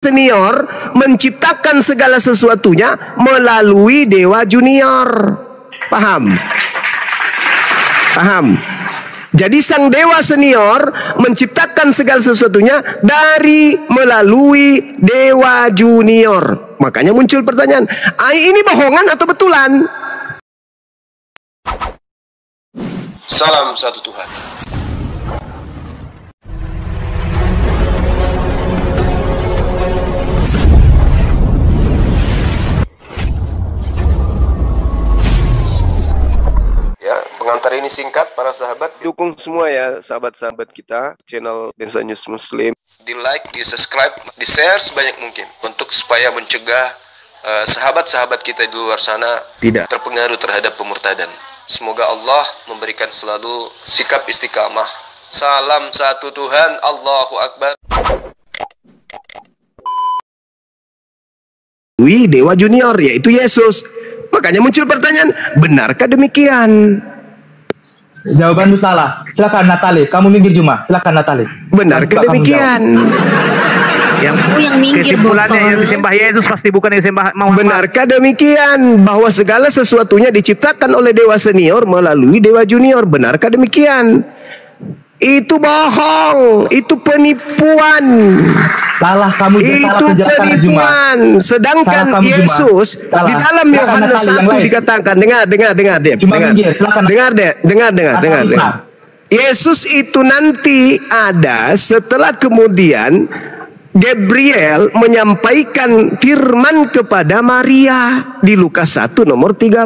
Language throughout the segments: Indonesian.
senior menciptakan segala sesuatunya melalui dewa junior. Paham? Paham? Jadi sang dewa senior menciptakan segala sesuatunya melalui dewa junior. Makanya muncul pertanyaan, ini bohongan atau betulan? Salam satu Tuhan. Pengantar ini singkat, para sahabat. Dukung semua ya sahabat-sahabat kita, channel Densa News Muslim. Di like, di subscribe, di share sebanyak mungkin. Untuk supaya mencegah sahabat-sahabat kita di luar sana tidak terpengaruh terhadap pemurtadan. Semoga Allah memberikan selalu sikap istiqamah. Salam satu Tuhan, Allahu Akbar. Dewa junior, yaitu Yesus. Makanya muncul pertanyaan, benarkah demikian? Jawabanmu salah. Silakan Natali, kamu minggir Juma. Silakan Natali. Benarkah demikian? Yang kesimpulannya yang disembah Yesus pasti bukan yang disembah Muhammad. Benarkah demikian bahwa segala sesuatunya diciptakan oleh dewa senior melalui dewa junior? Benarkah demikian? Itu bohong, itu penipuan. Salah kamu, itu penipuan. Sedangkan Yesus di dalam Yohanes 1 dikatakan, dengar. Yesus itu nanti ada setelah kemudian Gabriel menyampaikan firman kepada Maria di Lukas 1 nomor 30.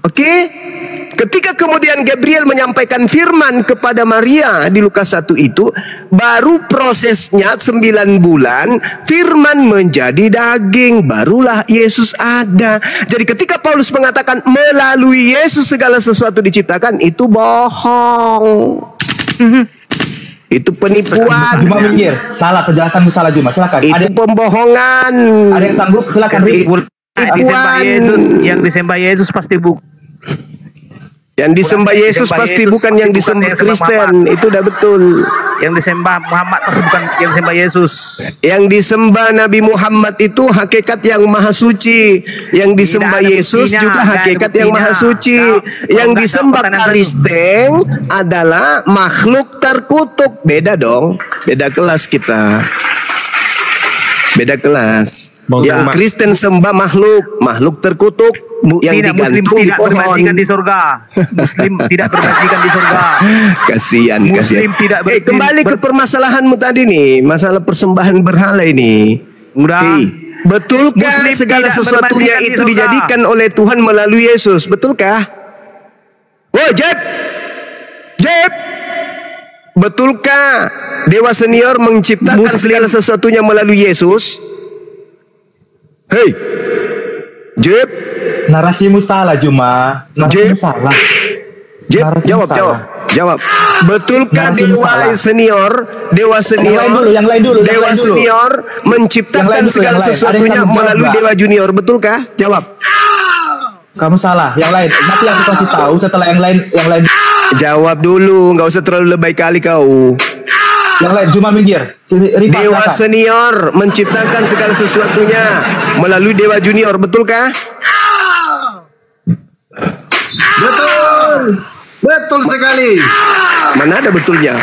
Oke? Ketika kemudian Gabriel menyampaikan firman kepada Maria di Lukas 1 itu, baru prosesnya 9 bulan, firman menjadi daging, barulah Yesus ada. Jadi ketika Paulus mengatakan melalui Yesus segala sesuatu diciptakan, itu bohong. Itu penipuan. Juma minggir. Salah, penjelasanmu salah Juma. Silakan. Itu pembohongan. Ada yang sanggup? Silakan. Yang disembah Yesus pasti bukan. Yang disembah Yesus pasti bukan yang disembah Kristen. Itu udah betul. Yang disembah Muhammad pasti bukan yang disembah Yesus. Yang disembah Nabi Muhammad itu hakikat yang maha suci. Yang disembah Yesus juga hakikat yang maha suci. Yang disembah Kristen adalah makhluk terkutuk. Beda dong. Beda kelas kita. Beda kelas. Yang Kristen sembah makhluk terkutuk. Yang digantung di pohon. Di surga. Muslim tidak berbandingkan di surga. Kasihan. Kembali ke permasalahanmu tadi nih, masalah persembahan berhala ini. Betulkah segala sesuatunya itu dijadikan oleh Tuhan melalui Yesus? Betulkah? Oh, Jeb. Betulkah dewa senior menciptakan segala sesuatunya melalui Yesus? Hei, Jeb. Narasimu salah Juma. Narasimu salah. Jeb, jawab. Betulkah dewa senior yang lain dulu, dewa senior menciptakan segala sesuatunya melalui dewa junior? Betulkah? Jawab. Kamu salah. Yang lain. Nanti aku kasih tahu setelah yang lain. Jawab dulu, nggak usah terlalu lebay kali kau. Yang lain, Juma minggir. Dewa senior menciptakan segala sesuatunya melalui dewa junior, betulkah? Betul sekali. Mana ada betulnya?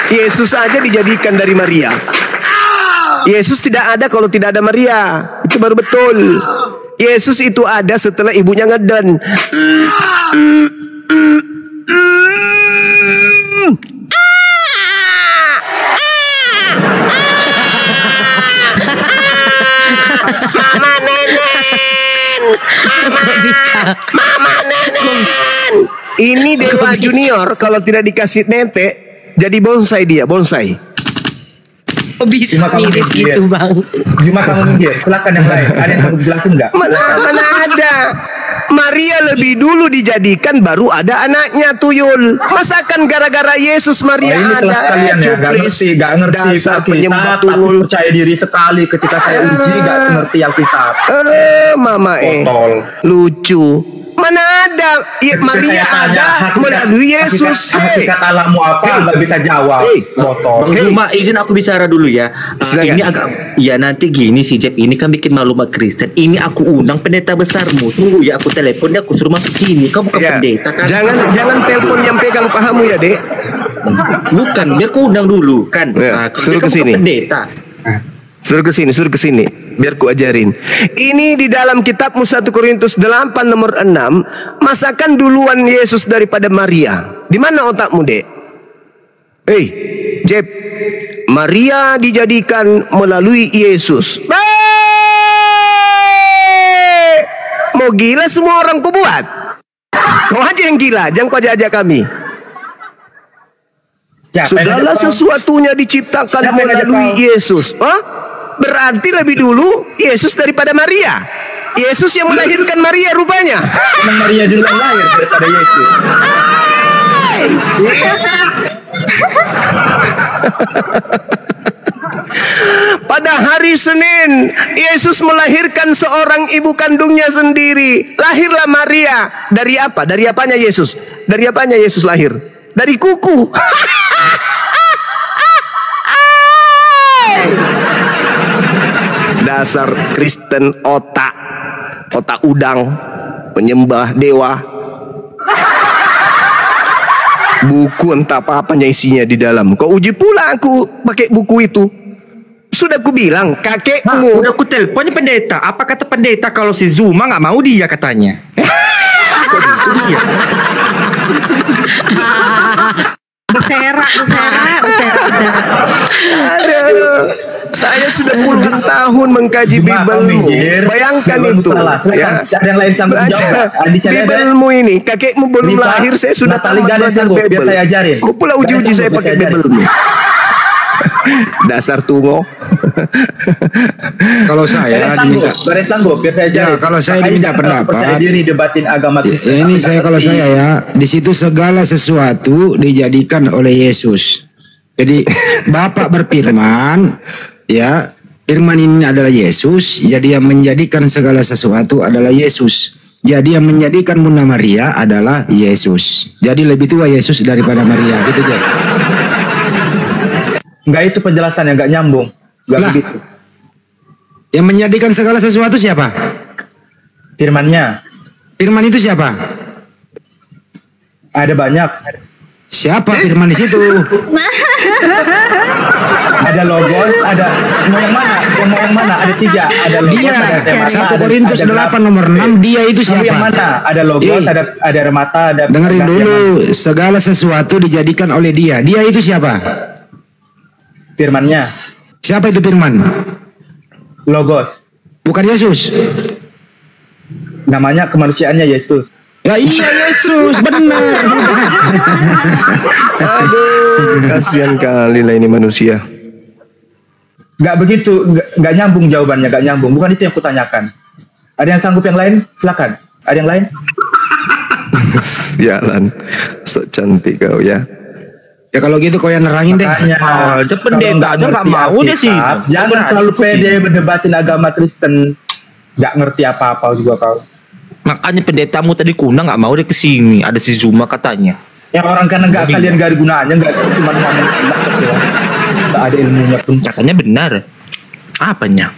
Yesus aja dijadikan dari Maria. Yesus tidak ada kalau tidak ada Maria. Itu baru betul. Yesus itu ada setelah ibunya ngeden. Mama nenen. Ini dewa junior kalau tidak dikasih netek jadi bonsai dia, bonsai. Bisa mirip gitu bang. Juma kamu minggir. Silakan yang lain. Ada yang mau jelasin nggak? Mana ada. Maria lebih dulu dijadikan, baru ada anaknya tuyul. Masakan gara-gara Yesus Maria ini ada? Kalian ya, gak ngerti dasar penyembah tuyul. Percaya diri sekali ketika saya uji gak ngerti Alkitab. Mama lucu. Mana ada? Maria ada melalui Yesus. Hakikat Allahmu apa? Nggak bisa jawab. Motor. Bang Zuma, izin aku bicara dulu ya. Ini agak, ya nanti gini sih Jeb, ini kan bikin malu umat Kristen. Ini aku undang pendeta besarmu. Tunggu ya, aku telepon dia, aku suruh masuk sini. Kamu bukan pendeta kan? Jangan telepon yang pegang pahamu ya, Dek. Bukan, biar aku undang dulu kan. Suruh ke sini. Pendeta. Suruh ke sini, biar ku ajarin. Ini di dalam kitabmu 1 Korintus 8 nomor 6, masakan duluan Yesus daripada Maria. Di mana otakmu, Dek? Jeb, Maria dijadikan melalui Yesus. Mau gila semua orang kau buat? Kau aja yang gila, jangan kau ajak kami. Segala sesuatunya diciptakan melalui Yesus. Berarti lebih dulu Yesus daripada Maria. Yesus yang melahirkan Maria rupanya. Maria dulu yang lahir daripada Yesus. Pada hari Senin, Yesus melahirkan seorang ibu kandungnya sendiri. Lahirlah Maria. Dari apa? Dari apanya Yesus? Dari apanya Yesus lahir? Dari kuku. Dasar Kristen otak udang, penyembah dewa. Buku entah apa-apanya isinya di dalam. Kau uji pula aku pakai buku itu. Sudah ku bilang kakekmu. Udah ku teleponnya pendeta. Apa kata pendeta kalau si Zuma nggak mau dia katanya? Berserak. Aduh, saya sudah puluhan tahun mengkaji Bibelmu. Bayangkan itu. Ya. Ada yang lain sanggup jawab. Bibelmu ini, kakekmu belum lahir, saya sudah tahu belajar Bibel. Biar saya ajarin. Kau pula uji-uji saya pakai Bibelmu. Dasar tungo. Kalau saya diminta, sanggup biar saya ajarin. Ya, kalau saya diminta pendapat, percaya diri debatin agama Kristen. Ini saya kalau saya ya, di situ segala sesuatu dijadikan oleh Yesus. Jadi Bapak berfirman, ya, firman ini adalah Yesus, jadi yang menjadikan segala sesuatu adalah Yesus. Jadi yang menjadikan Bunda Maria adalah Yesus. Jadi lebih tua Yesus daripada Maria, gitu aja. Enggak, itu penjelasan yang enggak nyambung. Enggak begitu. Yang menjadikan segala sesuatu siapa? Firman-Nya. Firman itu siapa? Ada banyak. Siapa firman di situ? Ada logos, ada mau yang mana? Yang mana? Ada 3. Ada logos, Dia. ada 1 Korintus 8 nomor 6, dia itu siapa? Yang mana? Ada logos, ada remata, ada. Dengerin dulu, segala sesuatu dijadikan oleh dia. Dia itu siapa? Firman-Nya. Siapa itu firman? Logos. Bukan Yesus. Namanya kemanusiaannya Yesus. Ya iya Yesus, benar. Aduh, kasihan kali lah ini manusia. Gak begitu, gak nyambung jawabannya, gak nyambung. Bukan itu yang kutanyakan. Ada yang sanggup yang lain? Silakan. Ada yang lain? Sialan, sok cantik kau ya. Ya kalau gitu kau yang nerangin deh. Ada pendeta aja nggak mau deh sih. Jangan terlalu pede berdebatin agama Kristen. Gak ngerti apa-apa juga kau. Makanya pendetamu tadi kuna nggak mau deh kesini. Ada si Zuma katanya. Yang orang karena nggak kalian gak ada gunanya, nggak cuma ngomong nggak ada ilmunya pun. Katanya benar. Apanya?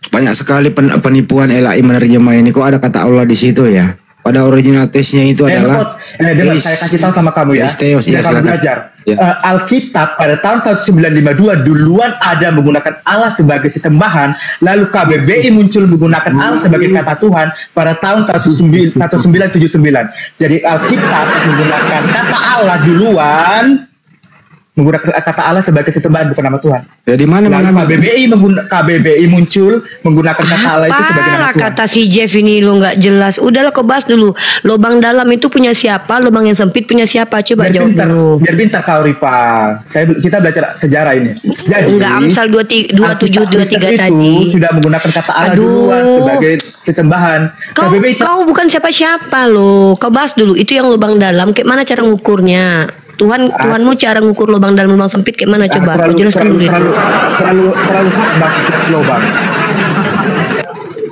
Banyak sekali penipuan LAI menerjemah ini. Kok ada kata Allah di situ ya? Pada original tesnya itu adalah dengar, saya kasih tahu sama kamu ya. Tidak kamu belajar. Ya. Alkitab pada tahun 1952 duluan ada menggunakan Allah sebagai sesembahan, lalu KBBI muncul menggunakan Allah sebagai kata Tuhan pada tahun 1979. Jadi Alkitab menggunakan kata Allah duluan, menggunakan kata Allah sebagai sesembahan bukan nama Tuhan. Jadi mana KBBI muncul menggunakan kata Allah itu sebagai nama Tuhan. Kata si Jeff ini lo nggak jelas. Udahlah kau bahas dulu. Lubang dalam itu punya siapa? Lubang yang sempit punya siapa? Coba jawab dulu. Biar pintar kau Rifa. Kita belajar sejarah ini. Jadi enggak Amsal 2723 tadi. Sudah menggunakan kata Allah duluan sebagai sesembahan. Kau bukan siapa-siapa lo. Kau bahas dulu itu yang lubang dalam. Kayak mana cara ngukurnya? Tuhanmu cara ngukur lubang dalam lubang sempit kayak mana coba? Kau jelaskan dulu itu. Terlalu hak bahas lubang.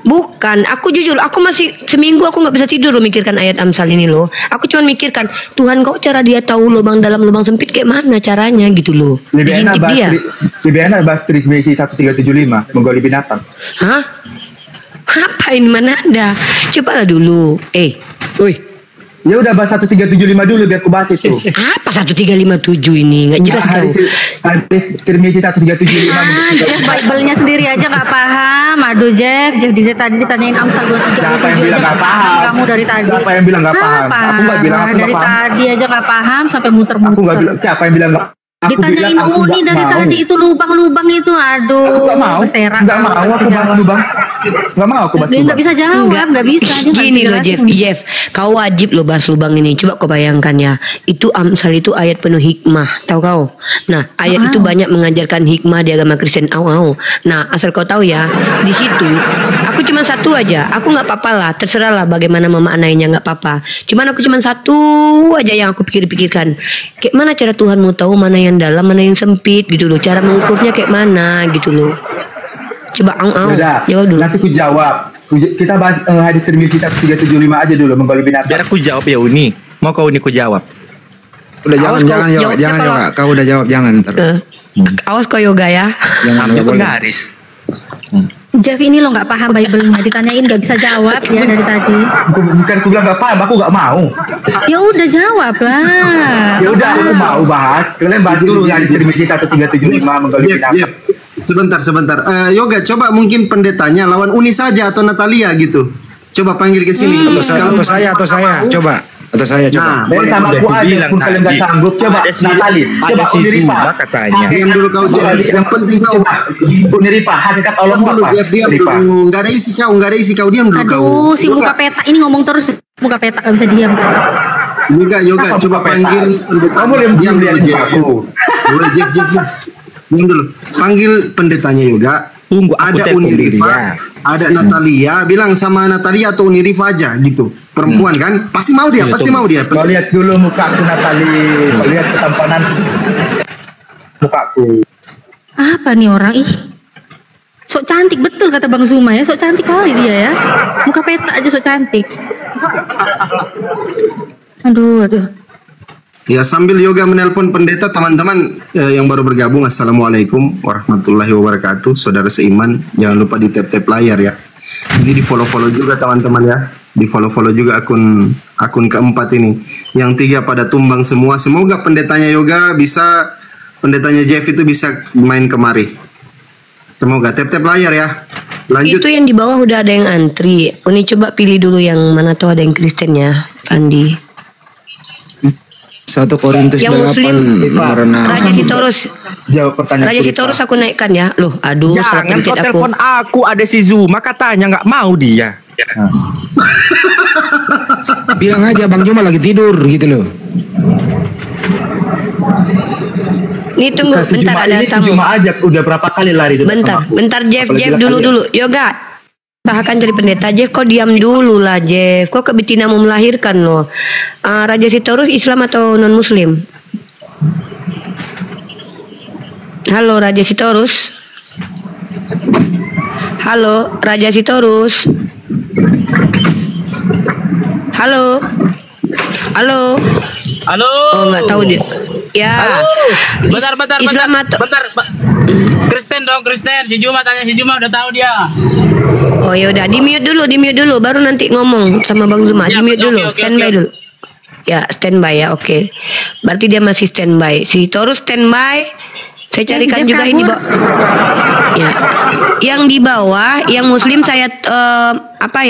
Bukan, aku jujur, aku masih seminggu aku nggak bisa tidur loh mikirkan ayat Amsal ini loh. Aku cuma mikirkan, Tuhan kok cara dia tahu lubang dalam lubang sempit kayak mana caranya gitu loh. Lebih enak bahas Trismesi 1375 menggoli binatang. Hah? Apa ini mana ada? Cobalah dulu. Woi. Ya udah bahas 1375 dulu biar aku bahas itu. Apa 1357 ini? Nggak jelas tahu. Hadis Trismesi 1375. Jeff Bible-nya sendiri aja nggak paham. Aduh Jeff dari tadi ditanyain Amsal 237 aja nggak paham. Kamu dari tadi. Siapa yang bilang nggak paham? Aku nggak bilang aku nggak paham. Dari tadi aja nggak paham sampai muter-muter. Aku nggak bilang. Siapa yang bilang nggak? Ditanyain Uni dari tadi itu lubang-lubang itu, aduh. Aku nggak mau. Nggak mau aku bahas lubang. Nggak mau aku bahas lubang. Nggak bisa jawab, nggak bisa. Gini loh Jeff, kau wajib lo bahas lubang ini. Coba kau bayangkan ya, itu Amsal itu ayat penuh hikmah, tahu kau? Nah, ayat itu banyak mengajarkan hikmah di agama Kristen. Nah, asal kau tahu ya, di situ aku cuma satu aja. Aku nggak apa-apa lah, terserah lah bagaimana memaknainya, nggak apa-apa. Cuman aku cuma satu aja yang aku pikir-pikirkan. Kayak mana cara Tuhan mau tahu mana yang dalam, mana yang sempit gitu loh. Cara mengukurnya kayak mana gitu loh. Coba jawab dulu. Nanti ku jawab. Kita bahas hadis Trismesi 1375 aja dulu menggoli binatang. Biar aku jawab ya Uni. Mau kau Uni ku jawab. Udah jangan yoga. Kau udah jawab jangan ntar. Awas kau yoga ya. Jangan penggaris. Jeff ini lo nggak paham Bible-nya, ditanyain nggak bisa jawab ya dari tadi. Bukan aku bilang nggak paham, aku nggak mau. Ya udah jawab lah. Ya udah aku mau bahas. Kalian bahas dulu hadis Trismesi 1375 menggoli binatang. Sebentar. Yoga, coba mungkin pendetanya lawan Uni saja atau Natalia gitu. Coba panggil ke sini. Atau saya. Coba. Nah, sama aku aja pun kalian nggak sanggup. Coba Natali, coba Uniripa. Diam dulu kau. Yang penting kau. Uniripa, hakikat Allah apa? Diam dulu. Nggak ada isi kau. Diam dulu kau. Aduh, si muka peta ini ngomong terus. Muka peta nggak bisa diam. Yoga, coba panggil. Kamu diam dulu Jeff. Diam dulu. Panggil pendetanya Yoga. Ada Unirifa, ada Natalia. Bilang sama Natalia atau Unirifa aja gitu. Perempuan kan? Pasti mau dia. Kau lihat dulu mukaku Natali. Kau lihat ketampanan mukaku. Apa nih orang? Sok cantik betul kata Bang Zuma ya. Sok cantik kali dia ya. Muka peta aja sok cantik. Aduh. Ya, sambil Yoga menelpon pendeta, teman-teman yang baru bergabung, Assalamualaikum warahmatullahi wabarakatuh. Saudara seiman, jangan lupa di tap-tap layar ya. Ini di follow-follow juga teman-teman ya. Di follow-follow juga akun keempat ini. Yang 3 pada tumbang semua. Semoga pendetanya Yoga bisa, pendetanya Jeff itu bisa main kemari. Semoga tap-tap layar ya. Lanjut. Itu yang di bawah udah ada yang antri. Uni coba pilih dulu yang mana tuh ada yang Kristen ya, Pandi. 1 Korintus 8 Raja Sitorus. Jawab pertanyaan. Raja Sitorus aku naikkan ya. Loh, aduh. Jangan kau telepon aku. Ada si Zuma katanya nggak mau dia. Bilang aja Bang Juma lagi tidur gitu loh. Ini tunggu bentar ada tamu. Cuma aja udah berapa kali lari bentar Jeff dulu Yoga. Bahkan jadi pendeta Jeff, kok diam dulu lah Jeff. Kok kebetina mau melahirkan loh. Raja Sitorus Islam atau non Muslim? Halo Raja Sitorus. Halo Raja Sitorus. Halo. Oh nggak tahu dia. Ya. Bentar. Islam atau Kristen dong, Kristen. Si Juma udah tahu dia. Oh ya udah, di mute dulu, baru nanti ngomong sama Bang Zuma. Di mute dulu, standby dulu. Ya, standby ya, oke. Berarti dia masih standby. Si Torus standby. Saya carikan juga ini, ya. Yang di bawah, yang Muslim saya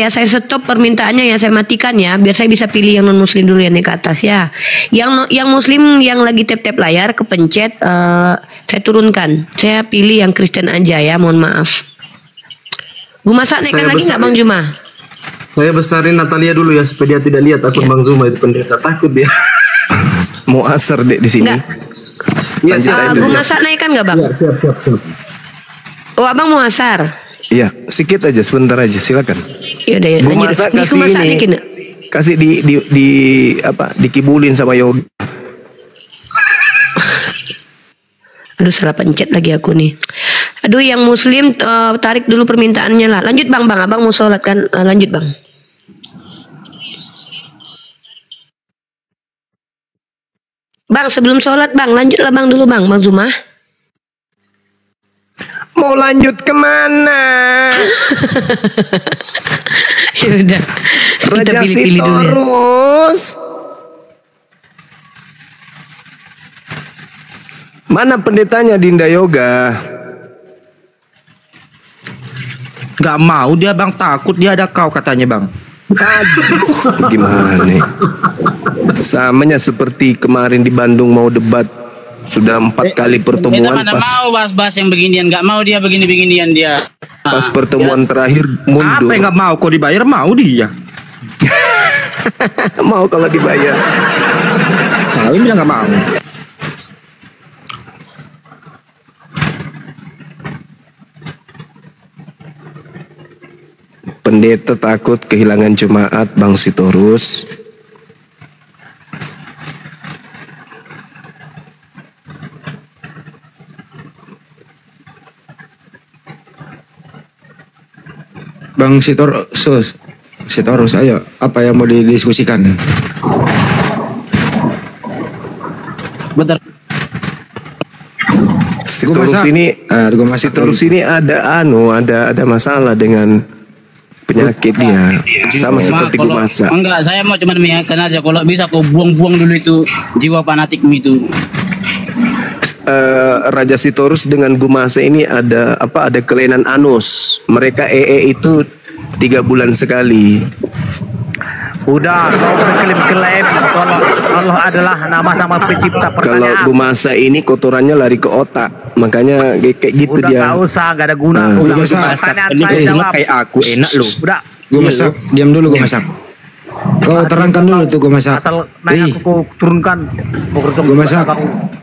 saya stop permintaannya ya, saya matikan ya, biar saya bisa pilih yang non Muslim dulu yang di ke atas ya. Yang Muslim yang lagi tap layar kepencet, saya turunkan. Saya pilih yang Kristen aja ya, mohon maaf. Gue masak naikkan lagi nggak Bang Juma? Saya besarin Natalia dulu ya supaya dia tidak lihat akun Bang Zuma itu pendeta, takut dia. Mau asar dek di sini. Iya, gue masak naikkan nggak Bang? Ya, siap. Oh abang mau asar? Iya, sedikit aja, sebentar aja, silakan. Yaudah, gue masak kasih ini, kasih dikibulin sama Yoga. Aduh salah pencet lagi aku nih. Aduh, yang muslim tarik dulu permintaannya lah. Lanjut bang, abang mau sholat kan? Lanjut bang. Bang, sebelum sholat bang, lanjutlah bang dulu bang Zuma. Mau lanjut kemana? Ya udah, kita Raja pilih-pilih dulu ya. Sitorus. Mana pendetanya Dinda Yoga? Gak mau dia bang, takut dia ada kau katanya bang. Gimana nih? Samanya seperti kemarin di Bandung mau debat. Sudah 4 kali pertemuan. Kita mana mau bahas-bahas yang beginian. Gak mau dia begini-beginian dia. Pas pertemuan terakhir mundur. Apa yang gak mau? Kau dibayar mau dia. Mau kalau dibayar. Nah, ini bilang gak mau. Pendeta takut kehilangan jemaat Bang Sitorus. Bang Sitorus, ayo, apa yang mau didiskusikan? Bentar. Sitorus ini ada masalah dengan penyakit dia, sama seperti Gumasa. Enggak, saya mau cuma mengingatkan aja kalau bisa kau buang-buang dulu itu jiwa fanatikmu itu. Raja Sitorus dengan Gumasa ini ada kelainan anus. Mereka itu 3 bulan sekali. Udah, kau berklaim-klaim kalau Allah adalah nama sama pencipta pertanyaan. Kalau Gumasa ini kotorannya lari ke otak, makanya kayak gitu udah, dia. Udah, gak usah, gak ada guna. Pertanyaan saya jawab. Kayak aku enak loh. Udah. Gue masak, diam dulu gue masak. Kau terangkan dulu tuh gue masak. Asal naik aku turunkan. Gue masak.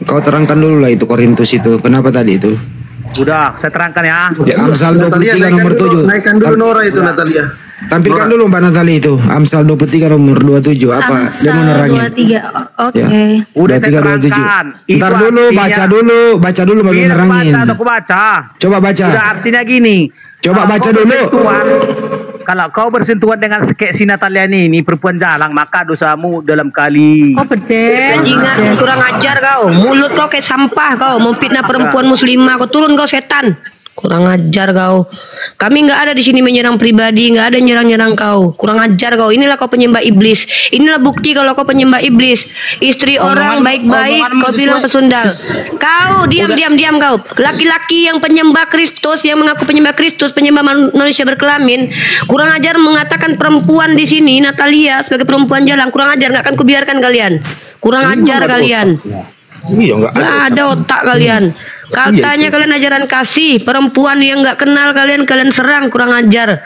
Kau terangkan dulu lah itu Korintus itu. Kenapa tadi itu? Udah, saya terangkan ya. Di Amsal 23 nomor 7. Naikkan dulu Nora itu Natalia. Tampilkan dulu Mbak Natali itu. Amsal 23 nomor 27. Apa? Dia mau nerangin. Oke. Ya. Udah saya terangkan. Ntar dulu, baca dulu baru nerangin. Aku baca. Coba baca. Udah, artinya gini. Coba baca dulu. Kalau kau bersentuhan dengan si Natalia ini perempuan jalang, maka dosamu dalam kali. Oh pedes. Bajingan, kurang ajar kau. Mulut kau kayak sampah kau. Memfitnah perempuan muslimah. Kau turun kau setan. Kurang ajar kau. Kami nggak ada di sini menyerang pribadi, nggak ada nyerang-nyerang kau. Kurang ajar kau. Inilah kau penyembah iblis. Inilah bukti kalau kau penyembah iblis. Istri orang baik-baik kau bilang pesundal. Kau diam kau. Laki-laki yang penyembah Kristus, yang mengaku penyembah Kristus, penyembah manusia berkelamin, kurang ajar mengatakan perempuan di sini Natalia sebagai perempuan jalan. Kurang ajar, nggak akan kubiarkan kalian. Kurang ajar kalian. Iya, nggak ada otak kalian. Katanya kalian ajaran kasih, perempuan yang nggak kenal kalian serang, kurang ajar.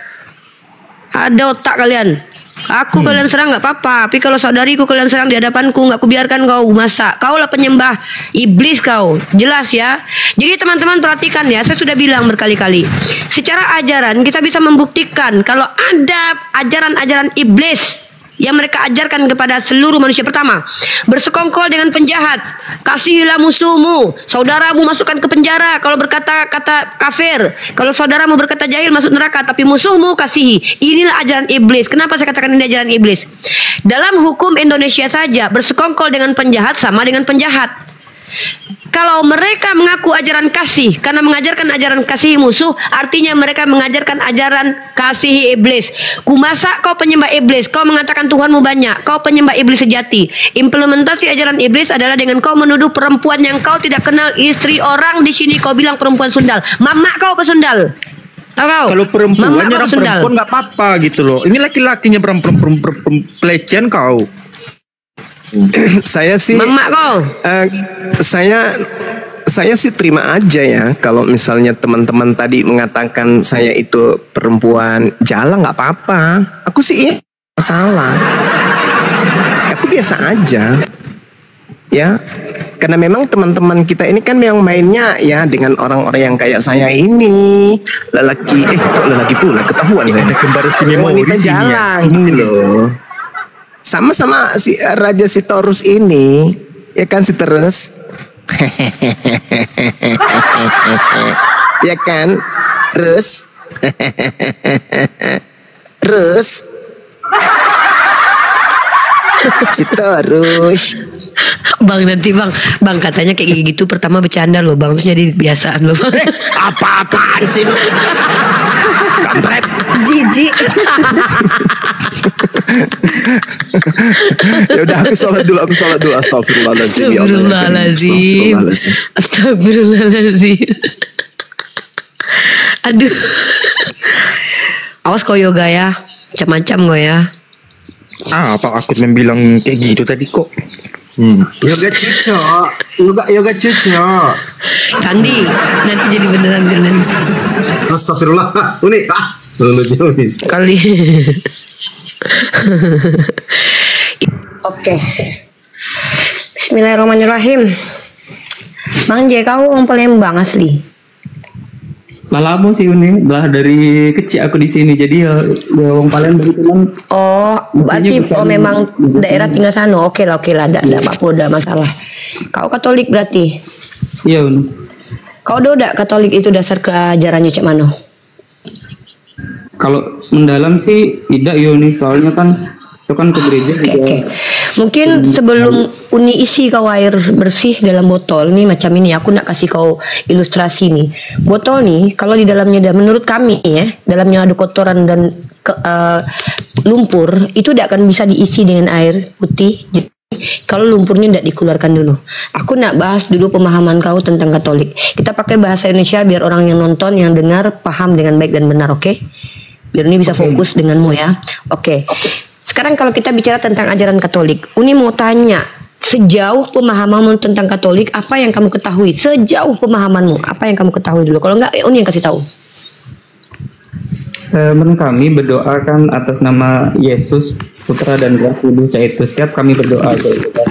Ada otak kalian. Aku kalian serang nggak apa-apa, tapi kalau saudariku kalian serang di hadapanku, nggak kubiarkan kau. Masa kau lah penyembah iblis kau, jelas ya. Jadi teman-teman perhatikan ya, saya sudah bilang berkali-kali. Secara ajaran kita bisa membuktikan kalau ada ajaran-ajaran iblis yang mereka ajarkan kepada seluruh manusia. Pertama, bersekongkol dengan penjahat. Kasihilah musuhmu, saudaramu masukkan ke penjara kalau berkata kata kafir. Kalau saudaramu berkata jahil masuk neraka, tapi musuhmu kasihi. Inilah ajaran iblis. Kenapa saya katakan ini ajaran iblis? Dalam hukum Indonesia saja, bersekongkol dengan penjahat sama dengan penjahat. Kalau mereka mengaku ajaran kasih karena mengajarkan ajaran kasih musuh, artinya mereka mengajarkan ajaran kasih iblis. Kumasa kau penyembah iblis, kau mengatakan Tuhanmu banyak, kau penyembah iblis sejati. Implementasi ajaran iblis adalah dengan kau menuduh perempuan yang kau tidak kenal, istri orang di sini kau bilang perempuan sundal. Mama kau pesundal. Kalau perempuan nyerang perempuan nggak apa-apa gitu loh. Ini laki-lakinya pelecehan kau. Saya sih Mama kau. Saya sih terima aja ya kalau misalnya teman-teman tadi mengatakan saya itu perempuan jalan, nggak apa-apa. Aku sih salah. Aku biasa aja. Ya. Karena memang teman-teman kita ini kan yang mainnya ya dengan orang-orang yang kayak saya ini. Lelaki pula ketahuan ya. Kembar si wanita jalan gitu loh. Sama-sama si Raja Sitorus ini, ya kan Sitorus? Ya kan? Terus si terus Bang nanti bang katanya kayak gitu pertama bercanda loh bang, terus jadi kebiasaan loh bang. Apa-apaan sih lu? Kampret. Jijik. Ya udah aku sholat dulu. Astagfirullahaladzim. Astagfirullahaladzim. Aduh. Awas kok yoga ya, macam-macam kok ya. Apa aku bilang kayak gitu tadi kok? Yoga cuco. Kandi, nanti jadi beneran. Astagfirullah. Uni. Kali. Oke. Bismillahirrahmanirrahim. Bang J, kau orang Palembang asli? Lalamu sih Uni, belah dari kecil aku di sini, jadi ya orang Palembang itu kan. Oh, berarti memang daerah tinggal sana. Oke lah, ada apa-apa, masalah. Kau Katolik berarti? Iya Uni. Kau udah Katolik itu dasar keajarannya cek mana? Kalau mendalam sih tidak ya Uni, soalnya kan itu kan ke gereja juga. Okay. Mungkin sebelum Uni isi kau air bersih dalam botol nih macam ini, aku nak kasih kau ilustrasi nih. Botol nih kalau di dalamnya menurut kami ya, dalamnya ada kotoran dan lumpur, itu tidak akan bisa diisi dengan air putih. Kalau lumpurnya tidak dikeluarkan dulu. Aku nak bahas dulu pemahaman kau tentang Katolik. Kita pakai bahasa Indonesia biar orang yang nonton, yang dengar paham dengan baik dan benar, oke? Biar ini bisa fokus denganmu ya. Oke. Sekarang kalau kita bicara tentang ajaran Katolik, Uni mau tanya, sejauh pemahamanmu tentang Katolik, apa yang kamu ketahui? Sejauh pemahamanmu, apa yang kamu ketahui dulu? Kalau enggak, Uni yang kasih tahu. Menurut kami berdoa kan atas nama Yesus, Putra dan Roh Kudus, itu setiap kami berdoa gitu kan.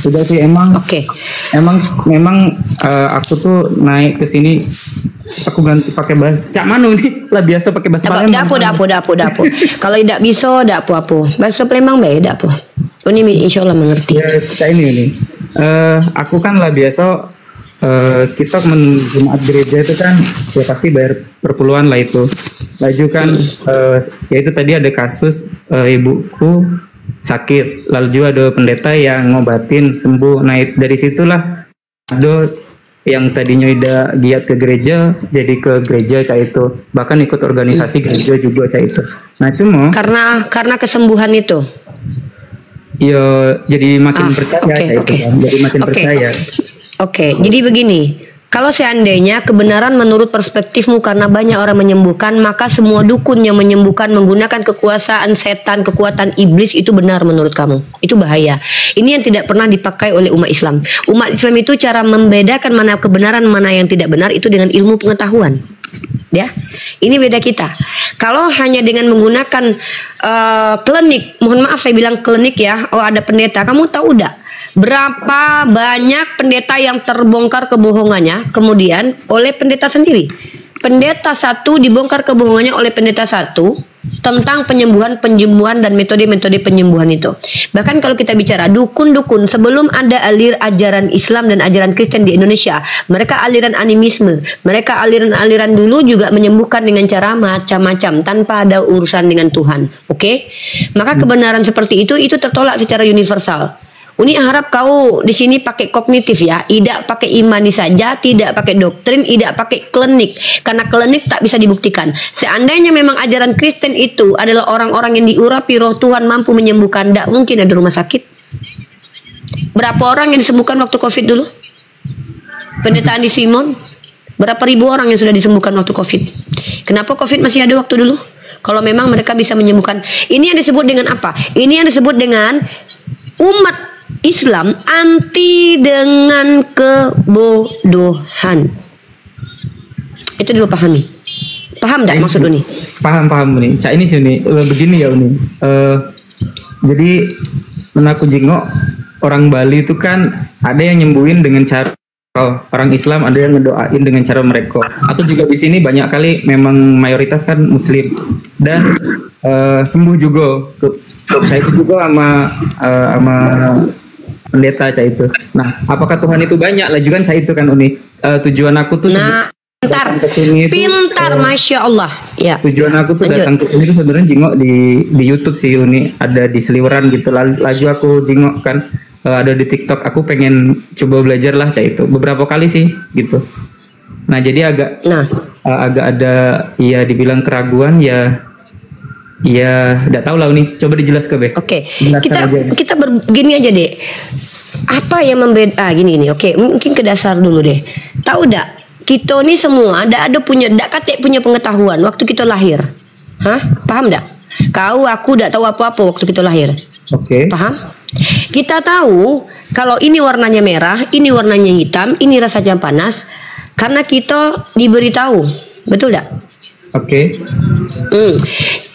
Sudah sih emang. Oke. Memang aku tuh naik ke sini. Aku ganti pakai bahasa Cak Manu nih lah, biasa pakai bahasa Palembang. Dapo. Kalau tidak bisa dapo apa. Bahasa Palembang baik dapo. Uni insyaallah mengerti. Ya, Cak ini. Aku kan lah biasa kita Jumat gereja itu kan ya pasti bayar perpuluhan lah itu. Laju kan ya itu tadi ada kasus ibuku sakit, lalu juga ada pendeta yang ngobatin sembuh. Nah dari situlah ada yang tadinya udah giat ke gereja jadi ke gereja cak itu, bahkan ikut organisasi gereja juga cak itu. Nah cuma karena kesembuhan itu ya jadi makin percaya cak itu kan, jadi makin percaya. Oke, jadi begini, kalau seandainya kebenaran menurut perspektifmu karena banyak orang menyembuhkan, maka semua dukun yang menyembuhkan menggunakan kekuasaan setan, kekuatan iblis itu benar menurut kamu. Itu bahaya. Ini yang tidak pernah dipakai oleh umat Islam. Umat Islam itu cara membedakan mana kebenaran, mana yang tidak benar itu dengan ilmu pengetahuan. Ya, ini beda kita. Kalau hanya dengan menggunakan klinik, mohon maaf saya bilang klinik ya. Oh ada pendeta, kamu tahu tidak? Berapa banyak pendeta yang terbongkar kebohongannya kemudian oleh pendeta sendiri. Pendeta satu dibongkar kebohongannya oleh pendeta satu tentang penyembuhan dan metode-metode penyembuhan itu. Bahkan kalau kita bicara dukun-dukun, sebelum ada ajaran Islam dan ajaran Kristen di Indonesia, mereka aliran animisme, mereka aliran-aliran dulu juga menyembuhkan dengan cara macam-macam tanpa ada urusan dengan Tuhan. Oke? Maka kebenaran seperti itu tertolak secara universal. Uni harap kau di sini pakai kognitif ya, tidak pakai imani saja, tidak pakai doktrin, tidak pakai klinik, karena klinik tak bisa dibuktikan. Seandainya memang ajaran Kristen itu adalah orang-orang yang diurapi roh Tuhan mampu menyembuhkan, tidak mungkin ada rumah sakit. Berapa orang yang disembuhkan waktu COVID dulu? Pendeta Andi Simon, berapa ribu orang yang sudah disembuhkan waktu COVID? Kenapa COVID masih ada waktu dulu? Kalau memang mereka bisa menyembuhkan, ini yang disebut dengan apa? Ini yang disebut dengan umat Islam anti dengan kebodohan. Itu dulu pahami. Paham tidak maksud Uni? Paham Uni. Cak ini sih Uni. Begini ya Uni. Jadi menaku jengok orang Bali itu kan ada yang nyembuhin dengan cara orang Islam, ada yang ngedoain dengan cara mereka. Atau juga di sini banyak kali memang mayoritas kan Muslim dan sembuh juga. Saya itu juga sama pendeta saya itu. Nah, apakah Tuhan itu banyak? Lah juga kan saya itu kan Uni. Tujuan aku tuh Pintar, Masya Allah. Ya. Tujuan aku tuh datang ke sini tuh sebenarnya jengok di YouTube sih Uni, ada di Seliweran gitu. Laju aku jengok kan, ada di TikTok. Aku pengen coba belajar lah cah itu. Beberapa kali sih gitu. Nah jadi agak ada ya dibilang keraguan ya. Ya, tidak tahu lah Uni. Coba dijelaskan be. Oke. Kita begini aja deh. Apa yang membeda? Gini. Oke, mungkin ke dasar dulu deh. Tahu enggak? Kita ini semua ada punya pengetahuan waktu kita lahir. Hah? Paham enggak? Kau, aku enggak tahu apa-apa waktu kita lahir. Oke. Paham? Kita tahu kalau ini warnanya merah, ini warnanya hitam, ini rasanya panas karena kita diberitahu. Betul enggak? Oke.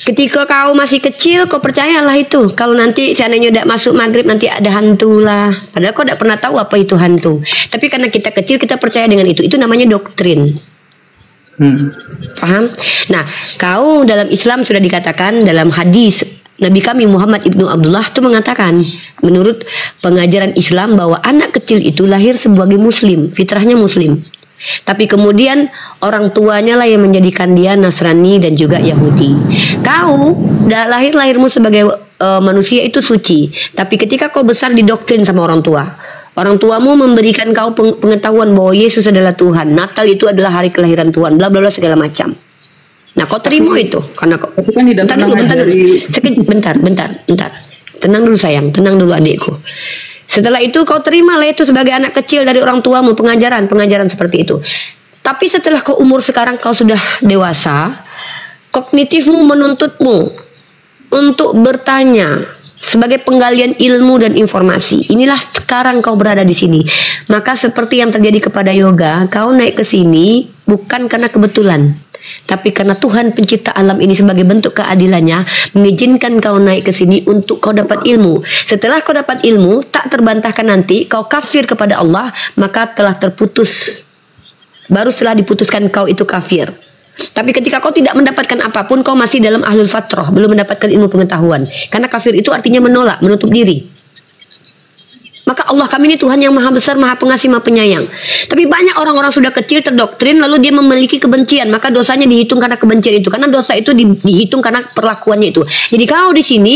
Ketika kau masih kecil, kau percayalah itu. Kalau nanti seandainya udah masuk maghrib nanti ada hantu lah. Padahal kau tidak pernah tahu apa itu hantu. Tapi karena kita kecil kita percaya dengan itu. Itu namanya doktrin. Paham? Nah, kau dalam Islam sudah dikatakan dalam hadis Nabi kami Muhammad ibnu Abdullah itu mengatakan menurut pengajaran Islam bahwa anak kecil itu lahir sebagai muslim, fitrahnya muslim. Tapi kemudian orang tuanya lah yang menjadikan dia Nasrani dan juga Yahudi. Kau lahirmu sebagai manusia itu suci. Tapi ketika kau besar didoktrin sama orang tuamu memberikan kau pengetahuan bahwa Yesus adalah Tuhan, Natal itu adalah hari kelahiran Tuhan, bla bla bla segala macam. Nah kau terima itu karena kau bentar. Tenang dulu sayang, tenang dulu adikku. Setelah itu kau terimalah itu sebagai anak kecil dari orang tuamu, pengajaran seperti itu. Tapi setelah kau umur sekarang kau sudah dewasa, kognitifmu menuntutmu untuk bertanya sebagai penggalian ilmu dan informasi. Inilah sekarang kau berada di sini. Maka seperti yang terjadi kepada yoga, kau naik ke sini bukan karena kebetulan. Tapi karena Tuhan pencipta alam ini sebagai bentuk keadilannya mengizinkan kau naik ke sini untuk kau dapat ilmu. Setelah kau dapat ilmu, tak terbantahkan nanti kau kafir kepada Allah, maka telah terputus. Baru setelah diputuskan kau itu kafir. Tapi ketika kau tidak mendapatkan apapun, kau masih dalam ahlul fatrah, belum mendapatkan ilmu pengetahuan. Karena kafir itu artinya menolak, menutup diri. Maka Allah kami ini Tuhan yang maha besar, maha pengasih, maha penyayang. Tapi banyak orang-orang sudah kecil terdoktrin lalu dia memiliki kebencian, maka dosanya dihitung karena kebencian itu. Karena dosa itu dihitung karena perlakuannya itu. Jadi kau di sini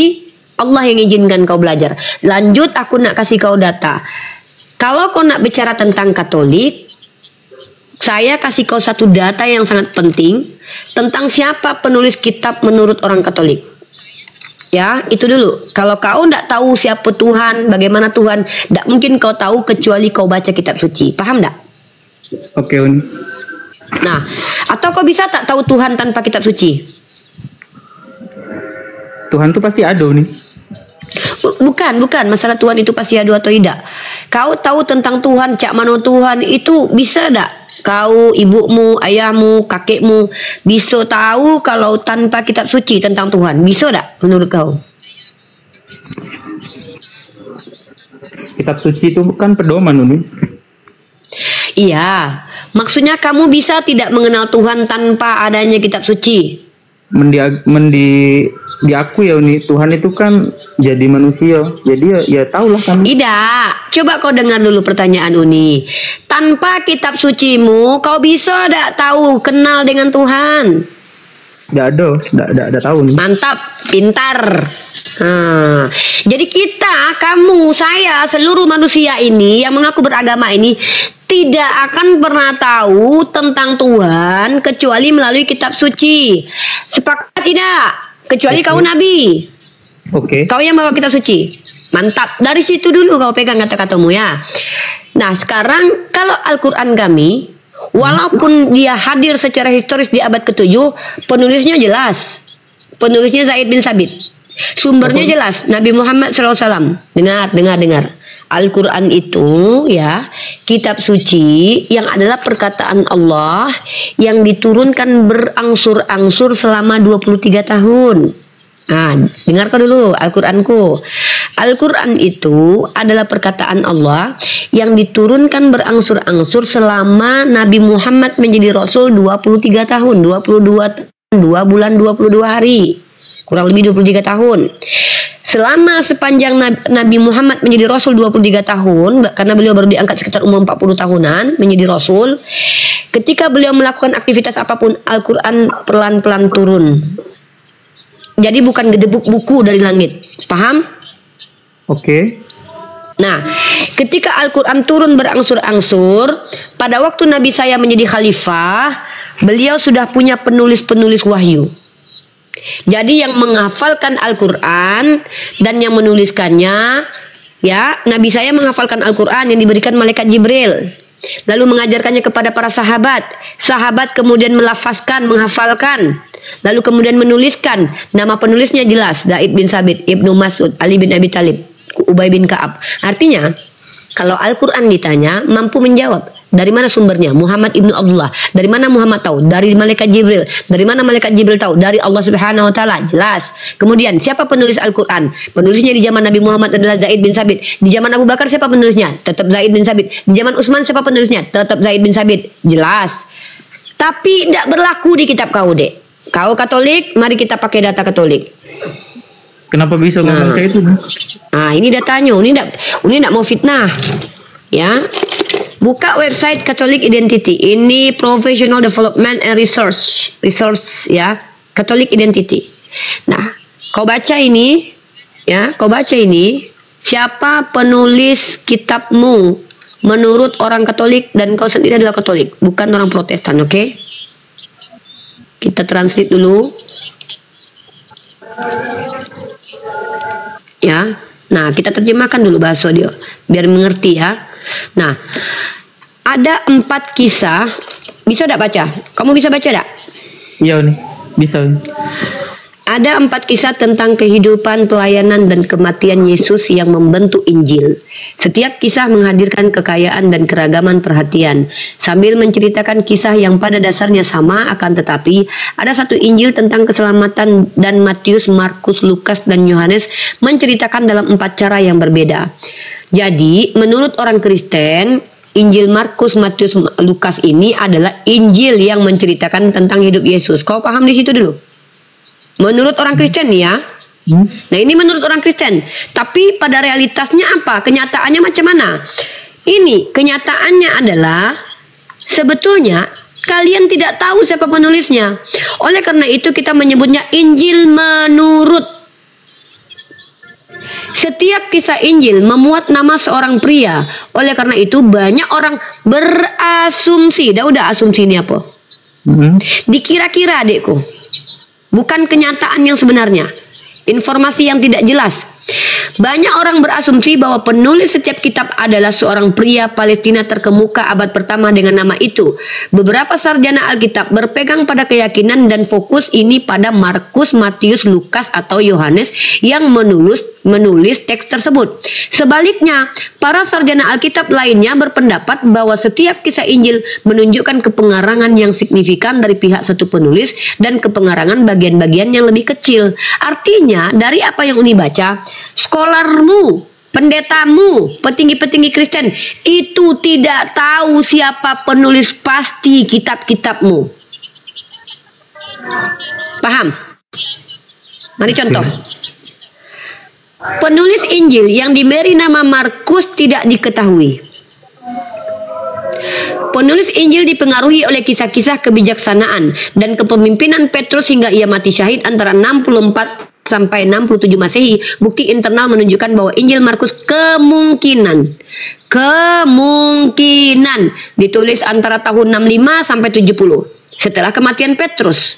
Allah yang izinkan kau belajar. Lanjut, aku nak kasih kau data. Kalau kau nak bicara tentang Katolik, saya kasih kau satu data yang sangat penting tentang siapa penulis kitab menurut orang Katolik. Ya, itu dulu. Kalau kau tidak tahu siapa Tuhan, bagaimana Tuhan, tidak mungkin kau tahu kecuali kau baca kitab suci. Paham tidak? Oke, Uni. Nah, atau kau bisa tak tahu Tuhan tanpa kitab suci? Tuhan itu pasti ada, Uni. Bukan masalah Tuhan itu pasti ada atau tidak. Kau tahu tentang Tuhan, cak mano Tuhan itu bisa tidak? Kau, ibumu, ayahmu, kakekmu bisa tahu kalau tanpa kitab suci tentang Tuhan? Bisa tak menurut kau? Kitab suci itu kan pedoman, Uni. Iya, maksudnya kamu bisa tidak mengenal Tuhan tanpa adanya kitab suci? Diakui ya Uni, Tuhan itu kan jadi manusia, jadi ya tahulah kamu. Tidak, coba kau dengar dulu pertanyaan Uni. Tanpa kitab sucimu, kau bisa tidak tahu kenal dengan Tuhan? Tidak ada tahu nih. Mantap, pintar. Jadi kita, kamu, saya, seluruh manusia ini yang mengaku beragama ini tidak akan pernah tahu tentang Tuhan kecuali melalui kitab suci. Sepakat tidak? Kecuali kau nabi. Oke. Kau yang bawa kitab suci. Mantap. Dari situ dulu kau pegang kata-katamu ya. Nah, sekarang kalau Al-Qur'an kami, walaupun dia hadir secara historis di abad ke-7, penulisnya jelas. Penulisnya Zaid bin Sabit. Sumbernya jelas, Nabi Muhammad SAW. Dengar. Al-Quran itu ya kitab suci yang adalah perkataan Allah yang diturunkan berangsur-angsur selama 23 tahun. Nah, dengarkan dulu Al-Quranku. Al-Quran itu adalah perkataan Allah yang diturunkan berangsur-angsur selama Nabi Muhammad menjadi Rasul 23 tahun, 2 bulan 22 hari. Kurang lebih 23 tahun. Selama sepanjang Nabi Muhammad menjadi Rasul 23 tahun, karena beliau baru diangkat sekitar umur 40 tahunan menjadi Rasul, ketika beliau melakukan aktivitas apapun, Al-Quran pelan-pelan turun. Jadi bukan gedebuk buku dari langit. Paham? Oke. Nah, ketika Al-Quran turun berangsur-angsur, pada waktu Nabi saya menjadi khalifah, beliau sudah punya penulis-penulis wahyu. Jadi yang menghafalkan Al-Quran dan yang menuliskannya, ya, Nabi saya menghafalkan Al-Quran yang diberikan malaikat Jibril, lalu mengajarkannya kepada para sahabat. Sahabat kemudian melafazkan, menghafalkan, lalu kemudian menuliskan. Nama penulisnya jelas, Zaid bin Sabit, Ibnu Mas'ud, Ali bin Abi Thalib, Ubay bin Ka'ab. Artinya, kalau Al-Quran ditanya, mampu menjawab. Dari mana sumbernya? Muhammad ibnu Abdullah. Dari mana Muhammad tahu? Dari malaikat Jibril. Dari mana malaikat Jibril tahu? Dari Allah Subhanahu wa taala. Jelas. Kemudian, siapa penulis Al-Quran? Penulisnya di zaman Nabi Muhammad adalah Zaid bin Sabit. Di zaman Abu Bakar siapa penulisnya? Tetap Zaid bin Sabit. Di zaman Utsman siapa penulisnya? Tetap Zaid bin Sabit. Jelas. Tapi tidak berlaku di kitab kau, Dek. Kau Katolik, mari kita pakai data Katolik. Kenapa bisa ngomong kayak itu? Nah, ini datanya. Ini enggak mau fitnah. Ya. Buka website Catholic Identity. Ini Professional Development and Research ya. Catholic Identity. Nah, kau baca ini, ya, kau baca ini, siapa penulis kitabmu menurut orang Katolik dan kau sendiri adalah Katolik, bukan orang Protestan, oke? Kita translate dulu. Ya, nah kita terjemahkan dulu bahasa dia biar mengerti ya. Nah, ada 4 kisah. Bisa tidak baca? Kamu bisa baca tidak? Iya nih, bisa. Ada 4 kisah tentang kehidupan, pelayanan, dan kematian Yesus yang membentuk Injil. Setiap kisah menghadirkan kekayaan dan keragaman perhatian, sambil menceritakan kisah yang pada dasarnya sama, akan tetapi ada satu Injil tentang keselamatan dan Matius, Markus, Lukas, dan Yohanes menceritakan dalam 4 cara yang berbeda. Jadi, menurut orang Kristen, Injil Markus, Matius, Lukas ini adalah Injil yang menceritakan tentang hidup Yesus. Kau paham di situ dulu? Menurut orang Kristen nih ya. Nah, ini menurut orang Kristen. Tapi pada realitasnya apa? Kenyataannya macam mana? Ini kenyataannya adalah sebetulnya kalian tidak tahu siapa penulisnya. Oleh karena itu kita menyebutnya Injil menurut. Setiap kisah Injil memuat nama seorang pria. Oleh karena itu banyak orang berasumsi. Udah asumsi ini apa? Dikira-kira, adikku. Bukan kenyataan yang sebenarnya. Informasi yang tidak jelas. Banyak orang berasumsi bahwa penulis setiap kitab adalah seorang pria Palestina terkemuka abad pertama dengan nama itu. Beberapa sarjana Alkitab berpegang pada keyakinan dan fokus ini pada Markus, Matius, Lukas, atau Yohanes yang menulis teks tersebut. Sebaliknya, para sarjana Alkitab lainnya berpendapat bahwa setiap kisah Injil menunjukkan kepengarangan yang signifikan dari pihak satu penulis dan kepengarangan bagian-bagian yang lebih kecil. Artinya, dari apa yang Uni baca, skolarmu, pendetamu, petinggi-petinggi Kristen itu tidak tahu siapa penulis pasti kitab-kitabmu. Paham? Mari contoh. Penulis Injil yang diberi nama Markus tidak diketahui. Penulis Injil dipengaruhi oleh kisah-kisah kebijaksanaan dan kepemimpinan Petrus hingga ia mati syahid antara 64 sampai 67 Masehi. Bukti internal menunjukkan bahwa Injil Markus kemungkinan ditulis antara tahun 65 sampai 70 setelah kematian Petrus.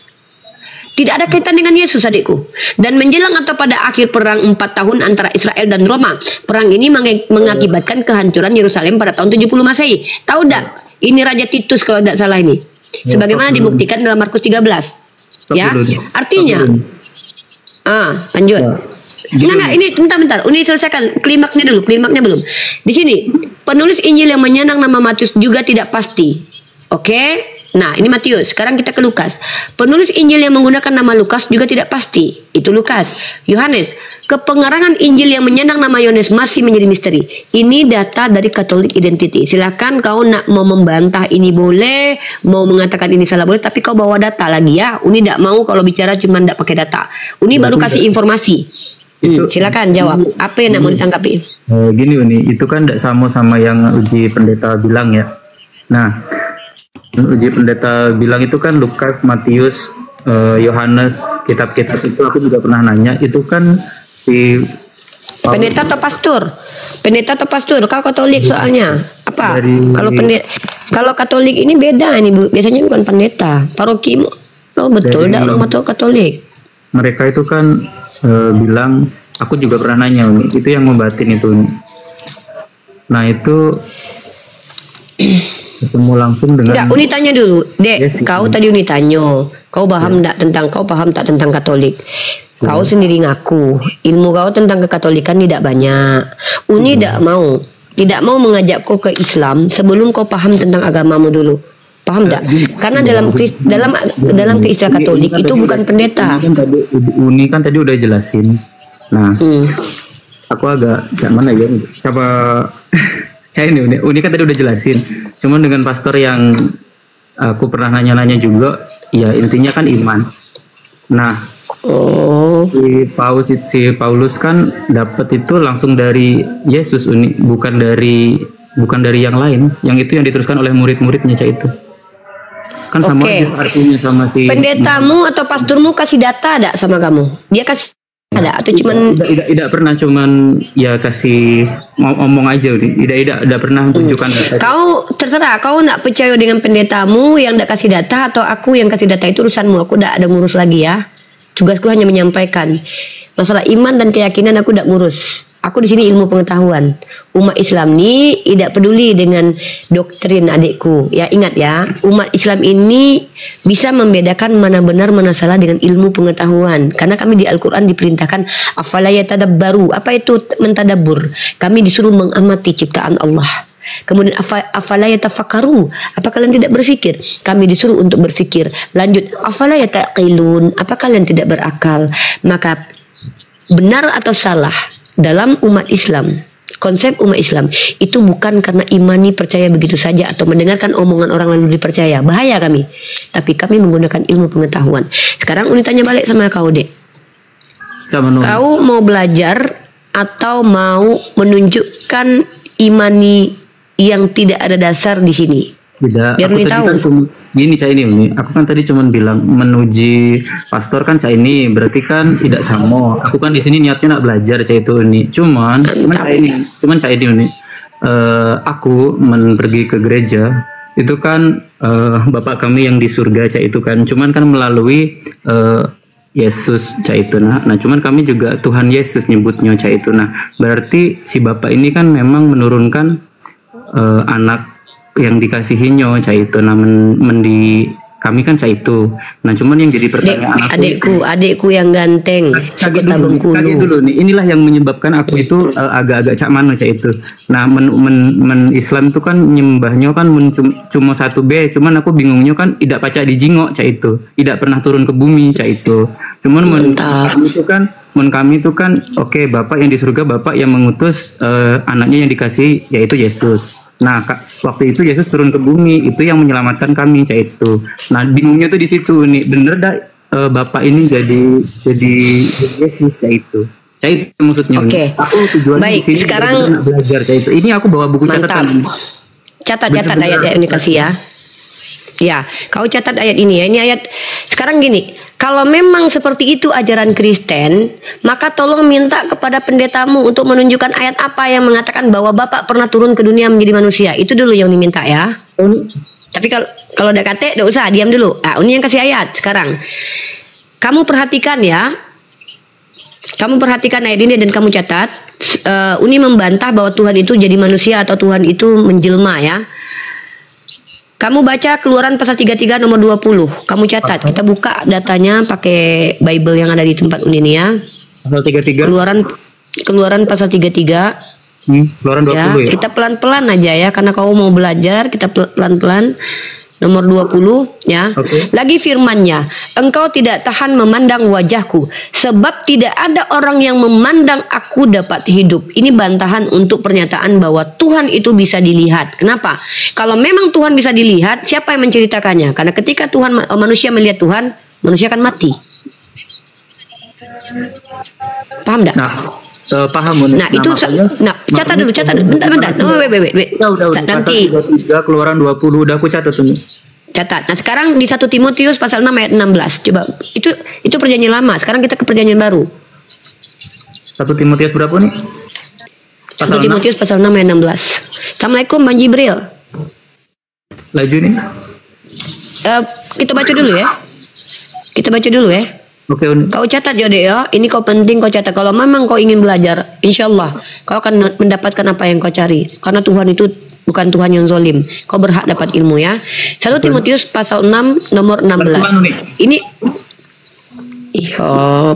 Tidak ada kaitan dengan Yesus, adikku. Dan menjelang atau pada akhir perang 4 tahun antara Israel dan Roma. Perang ini mengakibatkan kehancuran Yerusalem pada tahun 70 Masehi. Tahu tak? Ini Raja Titus kalau tidak salah ini. Sebagaimana dibuktikan dalam Markus 13. Ya, artinya lanjut. Enggak, ini bentar. Uni selesaikan klimaksnya dulu. Klimaksnya belum. Di sini, penulis Injil yang menyenang nama Matius juga tidak pasti. Oke? Nah, ini Matius. Sekarang kita ke Lukas. Penulis Injil yang menggunakan nama Lukas juga tidak pasti. Itu Lukas. Yohanes. Kepengarangan Injil yang menyenang nama Yohanes masih menjadi misteri. Ini data dari Catholic Identity. Silakan kau nak mau membantah ini boleh, mau mengatakan ini salah boleh, tapi kau bawa data lagi ya. Uni tidak mau kalau bicara cuma tidak pakai data. Uni baru kasih informasi. Silakan jawab. Apa yang nak mau ditanggapi? Gini Uni, itu kan tidak sama yang uji pendeta bilang ya. Nah, uji pendeta bilang itu kan Lukas, Matius, Yohanes, kitab-kitab itu aku juga pernah nanya, itu kan di pendeta atau pastor? Pendeta atau pastor? Kau Katolik soalnya. Apa? Kalau Katolik ini beda ini Bu. Biasanya bukan pendeta, paroki. Oh betul, enggak orang atau Katolik. Mereka itu kan bilang, aku juga pernah nanya Uni, itu yang membatin itu Uni. Nah itu ketemu langsung dengan. Enggak, Uni tanya dulu, Dek. Yes, kau tadi Uni tanya, kau paham enggak kau paham tak tentang Katolik? Kau sendiri ngaku ilmu kau tentang kekatolikan tidak banyak. Uni tidak mau mengajak kau ke Islam sebelum kau paham tentang agamamu dulu. Paham tidak? Karena dalam keistilah Katolik itu bukan pendeta. Uni kan tadi udah jelasin. Nah, aku agak mana ya? Coba saya ini Uni kan tadi udah jelasin. Cuman dengan pastor yang aku pernah nanya-nanya juga, ya intinya kan iman. Nah, si Paulus kan dapat itu langsung dari Yesus Uni, bukan dari yang lain. Yang itu yang diteruskan oleh murid-muridnya itu. Kan sama aja artinya sama si pendetamu atau pasturmu kasih data ada sama kamu? Dia kasih ada atau cuman tidak pernah, cuman ya kasih ngomong aja Uni. Tidak pernah tunjukkan data. Kau terserah, kau nak percaya dengan pendetamu yang tidak kasih data atau aku yang kasih data, itu urusanmu. Aku tidak ada ngurus lagi ya. Tugasku hanya menyampaikan masalah iman dan keyakinan. Aku tidak ngurus. Aku di sini ilmu pengetahuan. Umat Islam ini tidak peduli dengan doktrin adikku. Ya ingat ya, umat Islam ini bisa membedakan mana benar mana salah dengan ilmu pengetahuan. Karena kami di Al-Quran diperintahkan afala yatadabbaru. Apa itu mentadabbur? Kami disuruh mengamati ciptaan Allah. Kemudian afala yatafakkaru, apa kalian tidak berpikir? Kami disuruh untuk berpikir. Lanjut, afala yataqilun, apa kalian tidak berakal? Maka benar atau salah dalam umat Islam, konsep umat Islam itu bukan karena imani percaya begitu saja atau mendengarkan omongan orang lalu dipercaya. Bahaya kami. Tapi kami menggunakan ilmu pengetahuan. Sekarang Uni tanya balik sama kau, Dek. Kau mau belajar atau mau menunjukkan imani yang tidak ada dasar di sini? Tidak. Biar aku tadi tahu. kan cuma gini Cak ini. Aku kan tadi cuma bilang menuji pastor kan Cak ini, berarti kan tidak sama. Aku kan di sini niatnya nak belajar Cak itu ini. Cuman Cak ini. Aku pergi ke gereja itu kan Bapak kami yang di surga Cak itu kan. Cuman kan melalui Yesus Cak itu. Nah cuman kami juga Tuhan Yesus nyebutnya Cak itu. Nah berarti si Bapak ini kan memang menurunkan anak yang dikasihinya Cak itu. Nah kami kan Cak itu. Nah cuman yang jadi pertanyaan adikku yang ganteng kaget dulu nih. Inilah yang menyebabkan aku itu agak-agak Cak mano Cak itu. Nah Islam itu kan nyembahnya kan cuma 1B. Cuman aku bingungnya kan tidak pacak dijingok Cak itu. Tidak pernah turun ke bumi Cak itu. Cuman kami itu kan oke, Bapak yang di surga, Bapak yang mengutus anaknya yang dikasih yaitu Yesus. Nah, waktu itu Yesus turun ke bumi, itu yang menyelamatkan kami Cak itu. Nah, bingungnya tuh di situ nih. Bener dah Bapak ini jadi Yesus Cak itu. Cak itu maksudnya. Oke. Aku tujuannya baik, di sini sekarang belajar Cak itu. Ini aku bawa buku catatan. Catat ayat ini kasih ya. Ya, kau catat ayat ini ya. Ini ayat sekarang gini. Kalau memang seperti itu ajaran Kristen, maka tolong minta kepada pendetamu untuk menunjukkan ayat apa yang mengatakan bahwa Bapak pernah turun ke dunia menjadi manusia. Itu dulu yang diminta ya. Tapi kalau udah kate, udah usah, diam dulu. Ini yang kasih ayat sekarang. Kamu perhatikan ya. Kamu perhatikan ayat ini dan kamu catat. Uni membantah bahwa Tuhan itu jadi manusia atau Tuhan itu menjelma ya. Kamu baca Keluaran pasal 33 nomor 20. Kamu catat. Kita buka datanya pakai Bible yang ada di tempat Uni ini ya. Pasal 33. Keluaran pasal 33. Keluaran 20 ya. Kita pelan-pelan aja ya, karena kau mau belajar, kita pelan-pelan. Nomor 20 ya. Lagi firman-Nya, engkau tidak tahan memandang wajahku, sebab tidak ada orang yang memandang aku dapat hidup. Ini bantahan untuk pernyataan bahwa Tuhan itu bisa dilihat. Kenapa? Kalau memang Tuhan bisa dilihat, siapa yang menceritakannya? Karena ketika manusia melihat Tuhan, manusia akan mati. Paham enggak? Paham. Catat dulu. Bentar. Udah. Nanti. Keluaran 20 udah aku catat tuh. Catat. Nah, sekarang di 1 Timotius pasal 6 ayat 16. Coba. Itu perjanjian lama. Sekarang kita ke perjanjian baru. 1 Timotius berapa nih? 1 Timotius pasal 6 ayat 16. Assalamualaikum Bang Jibril. Laju nih. Kita baca dulu ya. Kita baca dulu ya. Oke, kau catat ya dek ya. Ini kau penting kau catat. Kalau memang kau ingin belajar, insya Allah kau akan mendapatkan apa yang kau cari. Karena Tuhan itu bukan Tuhan yang zalim. Kau berhak dapat ilmu ya. 1 Timotius pasal 6 nomor 16. Ini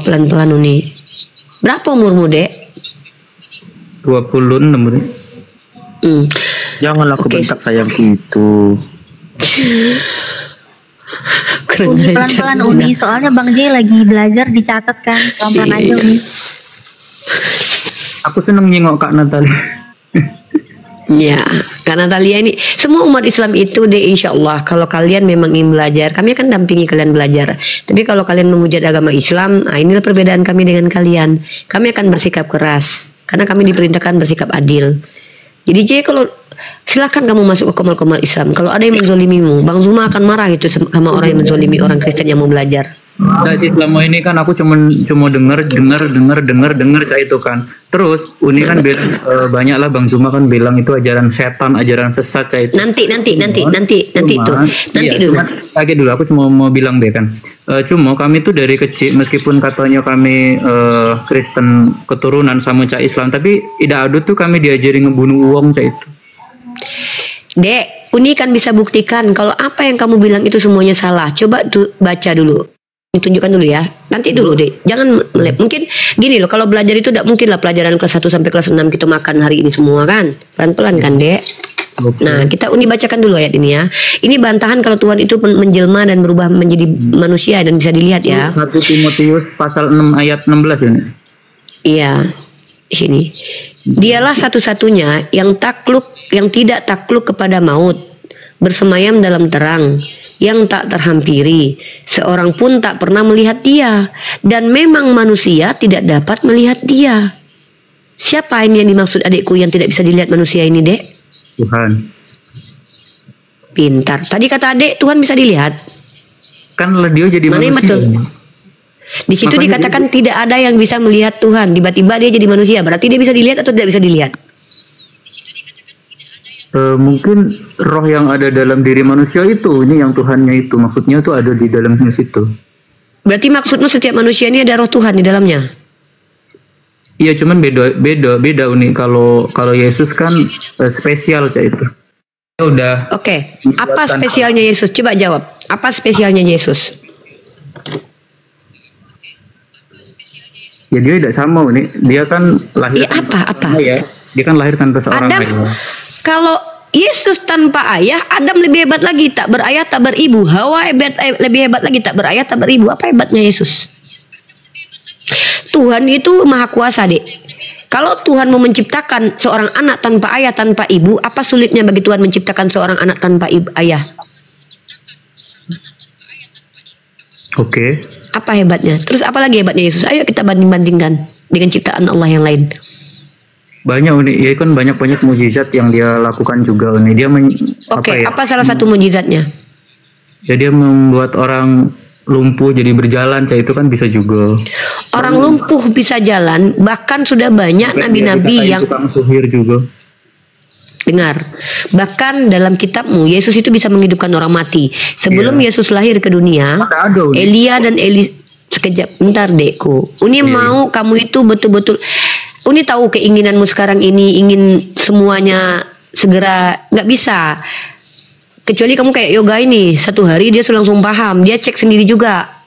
pelan-pelan Uni. Berapa umurmu dek? 26 Uni. Janganlah aku bentak sayangku itu. Uni pelan-pelan Uni, soalnya Bang J lagi belajar dicatat kan, pelan-pelan aja Uni. Aku seneng nyengok Kak Natalia. Ya, Kak Natalia ini semua umat Islam itu deh, insya Allah kalau kalian memang ingin belajar, kami akan dampingi kalian belajar. Tapi kalau kalian menghujat agama Islam, inilah perbedaan kami dengan kalian. Kami akan bersikap keras karena kami diperintahkan bersikap adil. Jadi J, kalau silakan kamu masuk ke komal-komal Islam. Kalau ada yang menzolimimu, Bang Zuma akan marah itu sama orang yang menzolimi orang Kristen yang mau belajar. Nah, selama ini kan aku cuma dengar kayak itu kan. Terus Uni kan bilang banyak lah Bang Zuma kan bilang itu ajaran setan, ajaran sesat kayak itu. Nanti itu. Nanti dulu. Lagi dulu aku cuma mau bilang deh kan. Cuma kami tuh dari kecil meskipun katanya kami Kristen keturunan sama cak Islam, tapi tidak ada tuh kami diajari ngebunuh uang cak itu. Dek, Uni kan bisa buktikan kalau apa yang kamu bilang itu semuanya salah. Coba tuh baca dulu. Tunjukkan dulu ya. Nanti dulu deh. Jangan mungkin gini loh, kalau belajar itu tidak mungkin lah pelajaran kelas 1 sampai kelas 6 kita makan hari ini semua kan. Pelan-pelan kan, Dek. Okay. Nah, kita Uni bacakan dulu ayat ini ya. Ini bantahan kalau Tuhan itu menjelma dan berubah menjadi manusia dan bisa dilihat ya. 1 Timotius pasal 6 ayat 16 ini. Iya. Di sini. Dialah satu-satunya yang tidak takluk kepada maut, bersemayam dalam terang, yang tak terhampiri, seorang pun tak pernah melihat dia, dan memang manusia tidak dapat melihat dia. Siapa ini yang dimaksud adikku yang tidak bisa dilihat manusia ini, Dek? Tuhan. Pintar. Tadi kata adik Tuhan bisa dilihat. Kan dia jadi manusia. Betul. Di situ dikatakan tidak ada yang bisa melihat Tuhan. Tiba-tiba dia jadi manusia. Berarti dia bisa dilihat atau tidak bisa dilihat? Mungkin roh yang ada dalam diri manusia itu, ini yang Tuhannya itu, maksudnya itu ada di dalamnya situ. Berarti maksudmu setiap manusia ini ada roh Tuhan di dalamnya? Iya, cuman beda Uni. Kalau Yesus kan spesial kayak itu. Udah. Oke. Apa spesialnya Yesus? Coba jawab. Apa spesialnya Yesus? Ya dia tidak sama Uni. Dia kan lahir. Iya, apa? Ya. Dia kan lahir tanpa seorang ayah. Kalau Yesus tanpa ayah, Adam lebih hebat lagi, tak berayah tak beribu. Hawa lebih hebat lagi, tak berayah tak beribu. Apa hebatnya Yesus? Tuhan itu maha kuasa, Dek. Kalau Tuhan mau menciptakan seorang anak tanpa ayah, tanpa ibu, apa sulitnya bagi Tuhan menciptakan seorang anak tanpa ayah? Oke. Apa hebatnya? Terus apa lagi hebatnya Yesus? Ayo kita banding-bandingkan dengan ciptaan Allah yang lain. Banyak Uni, ya kan banyak mukjizat yang dia lakukan juga Uni. Dia apa salah satu mukjizatnya? Ya dia membuat orang lumpuh jadi berjalan, itu kan bisa juga. Orang lumpuh bisa jalan, bahkan sudah banyak nabi-nabi yang suhir juga. Dengar, bahkan dalam kitabmu Yesus itu bisa menghidupkan orang mati. Sebelum Yesus lahir ke dunia, Elia dan sekejap, bentar Dekku. Uni mau kamu itu betul-betul. Uni tahu keinginanmu sekarang ini ingin semuanya segera, nggak bisa. Kecuali kamu kayak yoga ini, satu hari dia langsung paham, dia cek sendiri juga.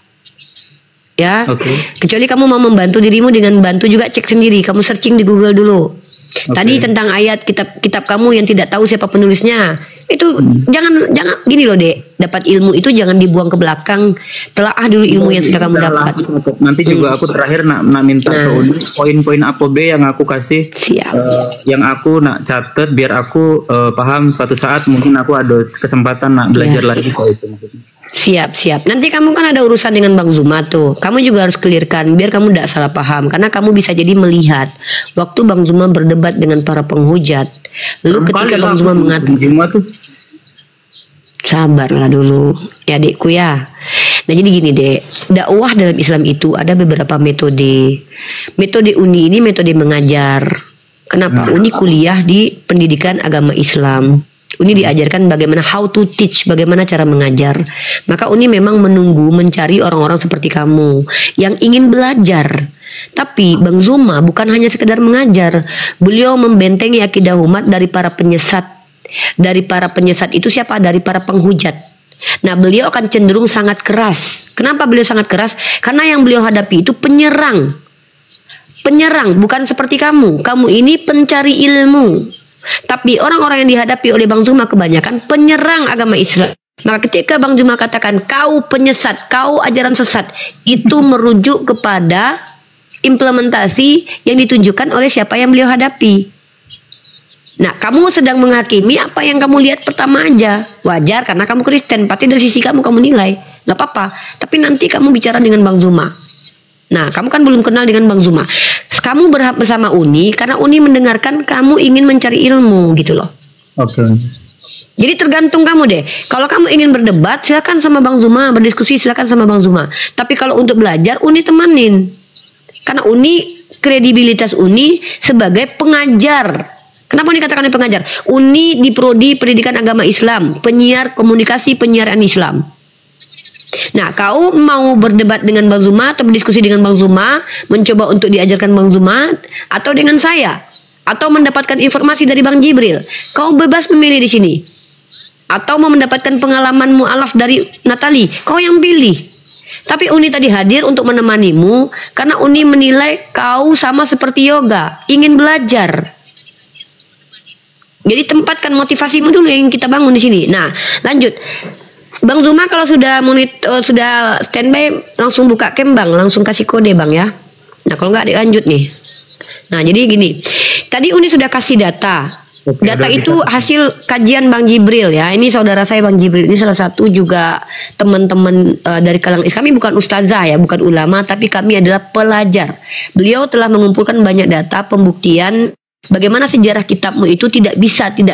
Ya. Kecuali kamu mau membantu dirimu dengan bantu juga cek sendiri, kamu searching di Google dulu. Tadi tentang ayat kitab kamu yang tidak tahu siapa penulisnya. Itu jangan gini loh, Dek. Dapat ilmu itu jangan dibuang ke belakang. Telaah dulu ilmu yang sudah kamu dapat. Nanti juga aku terakhir nak minta ke Uni poin-poin APB yang aku kasih. Siap. Yang aku nak catat biar aku paham suatu saat mungkin aku ada kesempatan nak belajar lagi kok itu maksudnya. Siap. Nanti kamu kan ada urusan dengan Bang Zuma tuh. Kamu juga harus clearkan biar kamu tidak salah paham. Karena kamu bisa jadi melihat waktu Bang Zuma berdebat dengan para penghujat. Lalu ketika Bang Zuma mengatakan Sabarlah dulu ya adikku ya. Nah jadi gini dek, dakwah dalam Islam itu ada beberapa metode. Metode Uni ini metode mengajar. Kenapa? Uni kuliah di pendidikan agama Islam. Uni diajarkan bagaimana how to teach, bagaimana cara mengajar. Maka Uni memang menunggu mencari orang-orang seperti kamu yang ingin belajar. Tapi Bang Zuma bukan hanya sekedar mengajar. Beliau membentengi akidah umat dari para penyesat. Dari para penyesat itu siapa? Dari para penghujat. Nah beliau akan cenderung sangat keras. Kenapa beliau sangat keras? Karena yang beliau hadapi itu penyerang. Penyerang, bukan seperti kamu. Kamu ini pencari ilmu. Tapi orang-orang yang dihadapi oleh Bang Zuma kebanyakan penyerang agama Islam. Maka ketika Bang Zuma katakan kau penyesat, kau ajaran sesat, itu merujuk kepada implementasi yang ditunjukkan oleh siapa yang beliau hadapi. Nah, kamu sedang menghakimi apa yang kamu lihat pertama aja. Wajar karena kamu Kristen, pasti dari sisi kamu nilai. Gak apa-apa. Tapi nanti kamu bicara dengan Bang Zuma. Nah, kamu kan belum kenal dengan Bang Zuma. Kamu berhak bersama Uni karena Uni mendengarkan kamu ingin mencari ilmu gitu loh. Oke. Jadi tergantung kamu deh. Kalau kamu ingin berdebat, silakan sama Bang Zuma, berdiskusi silakan sama Bang Zuma. Tapi kalau untuk belajar, Uni temanin. Karena Uni, kredibilitas Uni sebagai pengajar. Kenapa dikatakan pengajar? Uni di prodi pendidikan agama Islam, penyiar komunikasi penyiaran Islam. Nah, kau mau berdebat dengan Bang Zuma atau berdiskusi dengan Bang Zuma, mencoba untuk diajarkan Bang Zuma, atau dengan saya, atau mendapatkan informasi dari Bang Jibril, kau bebas memilih di sini. Atau mau mendapatkan pengalaman mu'alaf dari Natali, kau yang pilih. Tapi Uni tadi hadir untuk menemanimu karena Uni menilai kau sama seperti yoga, ingin belajar. Jadi tempatkan motivasimu dulu yang kita bangun di sini. Nah, lanjut. Bang Zuma kalau sudah sudah standby langsung buka cam Bang, langsung kasih kode Bang ya. Nah, kalau nggak lanjut nih. Nah, jadi gini. Tadi Uni sudah kasih data. Data itu hasil kajian Bang Jibril ya. Ini saudara saya Bang Jibril. Ini salah satu juga teman-teman dari kalangan Islam. Kami bukan ustazah ya, bukan ulama, tapi kami adalah pelajar. Beliau telah mengumpulkan banyak data pembuktian bagaimana sejarah kitabmu itu tidak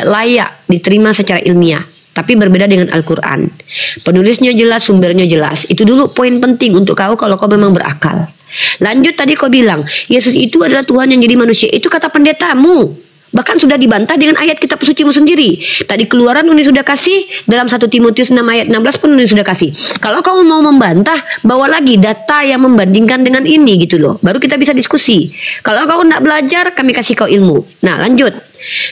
layak diterima secara ilmiah. Tapi berbeda dengan Al-Quran. Penulisnya jelas, sumbernya jelas. Itu dulu poin penting untuk kau kalau kau memang berakal. Lanjut tadi kau bilang, Yesus itu adalah Tuhan yang jadi manusia. Itu kata pendetamu. Bahkan sudah dibantah dengan ayat kitab sucimu sendiri. Tadi Keluaran Uni sudah kasih, dalam 1 Timotius 6 ayat 16 pun Uni sudah kasih. Kalau kamu mau membantah, bawa lagi data yang membandingkan dengan ini gitu loh. Baru kita bisa diskusi. Kalau kau tidak belajar, kami kasih kau ilmu. Nah lanjut.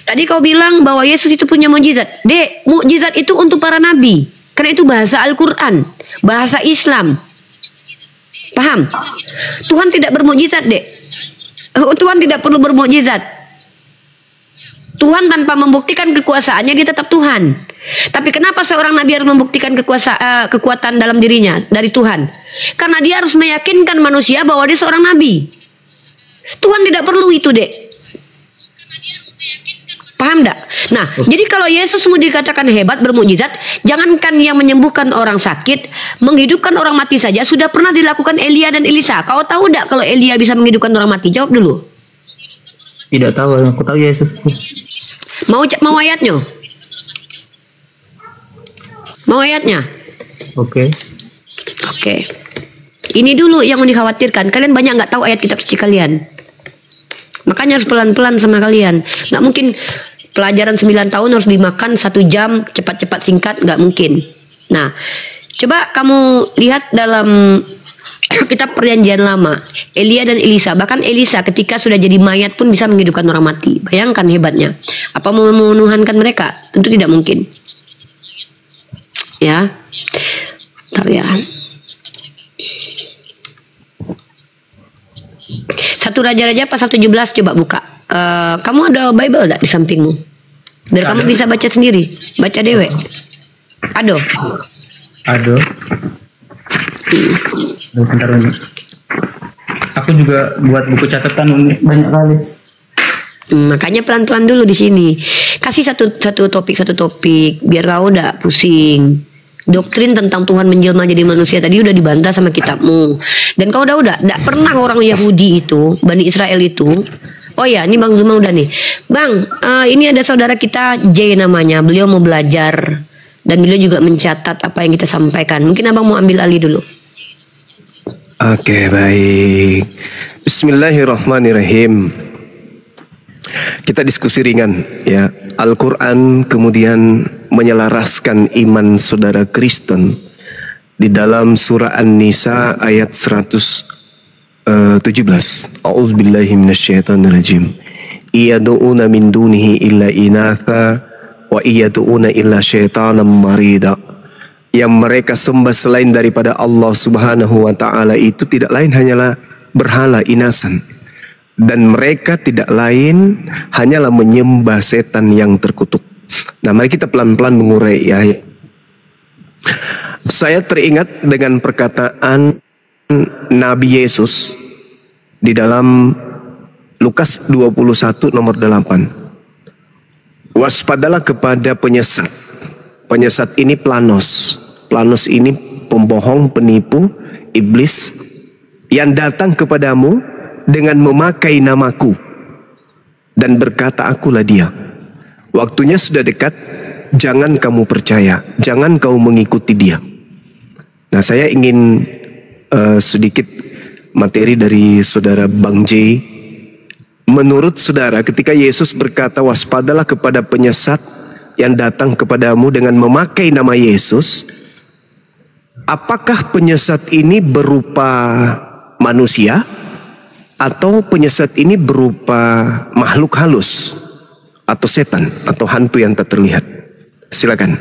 Tadi kau bilang bahwa Yesus itu punya mukjizat. Dek, mukjizat itu untuk para nabi. Karena itu bahasa Al-Quran, bahasa Islam. Paham? Tuhan tidak bermukjizat, Dek. Tuhan tidak perlu bermukjizat. Tuhan tanpa membuktikan kekuasaannya dia tetap Tuhan. Tapi kenapa seorang nabi harus membuktikan kekuatan dalam dirinya dari Tuhan? Karena dia harus meyakinkan manusia bahwa dia seorang nabi. Tuhan tidak perlu itu, Dek. Paham enggak? Nah, jadi kalau Yesus mau dikatakan hebat, bermukjizat, jangankan yang menyembuhkan orang sakit, menghidupkan orang mati saja sudah pernah dilakukan Elia dan Elisa. Kau tahu enggak kalau Elia bisa menghidupkan orang mati? Jawab dulu. Tidak tahu, aku tahu Yesus. Mau ayatnya? Mau ayatnya? Oke. Oke. Ini dulu yang dikhawatirkan. Kalian banyak nggak tahu ayat kitab suci kalian. Makanya harus pelan-pelan sama kalian. Nggak mungkin pelajaran 9 tahun harus dimakan 1 jam cepat-cepat singkat, nggak mungkin. Nah, coba kamu lihat dalam kitab Perjanjian Lama, Elia dan Elisa. Bahkan Elisa ketika sudah jadi mayat pun bisa menghidupkan orang mati. Bayangkan hebatnya. Apa mau menuhankan mereka? Tentu tidak mungkin. Ya. Bentar ya. 1 Raja-Raja pasal 17 coba buka. Kamu ada Bible enggak di sampingmu? Biar kamu bisa baca sendiri. Baca dewe. Aduh. Bentar ini. Aku juga buat buku catatan banyak kali. Makanya pelan-pelan dulu di sini. Kasih satu topik biar kau udah pusing. Doktrin tentang Tuhan menjelma jadi manusia tadi udah dibantah sama kitabmu. Dan kau udah enggak pernah orang Yahudi itu, Bani Israel itu. Oh ya, ini Bang Zuma udah nih. Bang, ini ada saudara kita J namanya. Beliau mau belajar Dan beliau juga mencatat apa yang kita sampaikan. Mungkin abang mau ambil alih dulu. Oke, baik. Bismillahirrahmanirrahim. Kita diskusi ringan ya. Al-Quran kemudian menyelaraskan iman saudara Kristen di dalam surah An-Nisa ayat 117. A'udzubillahi minasyaitonirrajim. Iyad'una min dunihi illa inatha wa iyad'una illa syaitanan marida. Yang mereka sembah selain daripada Allah Subhanahu wa taala itu tidak lain hanyalah berhala inasan, dan mereka tidak lain hanyalah menyembah setan yang terkutuk. Nah, mari kita pelan-pelan mengurai ya. Saya teringat dengan perkataan Nabi Yesus di dalam Lukas 21 nomor 8. Waspadalah kepada penyesat. Penyesat ini Planos. Planos ini pembohong, penipu, iblis yang datang kepadamu dengan memakai namaku dan berkata, akulah dia. Waktunya sudah dekat, jangan kamu percaya, jangan kau mengikuti dia. Nah, saya ingin sedikit materi dari saudara Bang J. Menurut saudara, ketika Yesus berkata waspadalah kepada penyesat yang datang kepadamu dengan memakai nama Yesus, apakah penyesat ini berupa manusia atau penyesat ini berupa makhluk halus atau setan atau hantu yang tak terlihat? Silakan.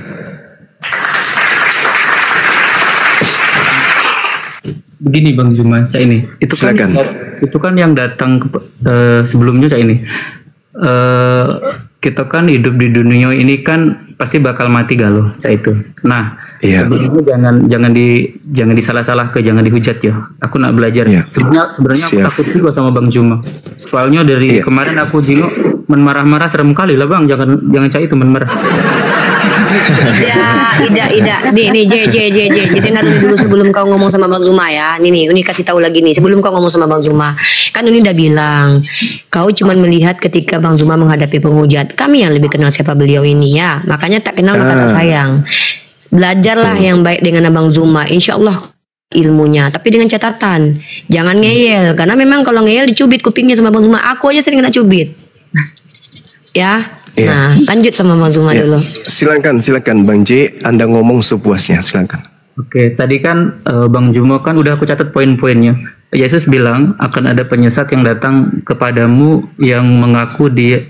Begini Bang Zuma, Cak ini. Itu kan yang datang sebelumnya Cak ini. Kita kan hidup di dunia ini kan pasti bakal mati galuh, Cak itu. Nah, sebelumnya jangan disalah-salah jangan dihujat ya. Aku nak belajar. Sebenarnya aku takut juga sama Bang Juma. Soalnya dari kemarin aku jenguk marah-marah serem kali lah Bang. Jangan Cak itu marah. Tidak. Nih, J. Dengar dulu sebelum kau ngomong sama Bang Zuma ya. Ini kasih tahu lagi nih. Sebelum kau ngomong sama Bang Zuma, kan ini udah bilang, kau cuma melihat ketika Bang Zuma menghadapi penghujat. Kami yang lebih kenal siapa beliau ini ya. Makanya tak kenal maka tak sayang. Belajarlah yang baik dengan Abang Zuma. Insya Allah ilmunya. Tapi dengan catatan, jangan ngeyel. Karena memang kalau ngeyel dicubit kupingnya sama Bang Zuma. Aku aja sering kena cubit. Ya. Nah, lanjut sama Bang Zuma dulu. Silakan Bang J, Anda ngomong sepuasnya, silakan. Oke, tadi kan Bang Zuma kan udah aku catat poin-poinnya. Yesus bilang akan ada penyesat yang datang kepadamu yang mengaku dia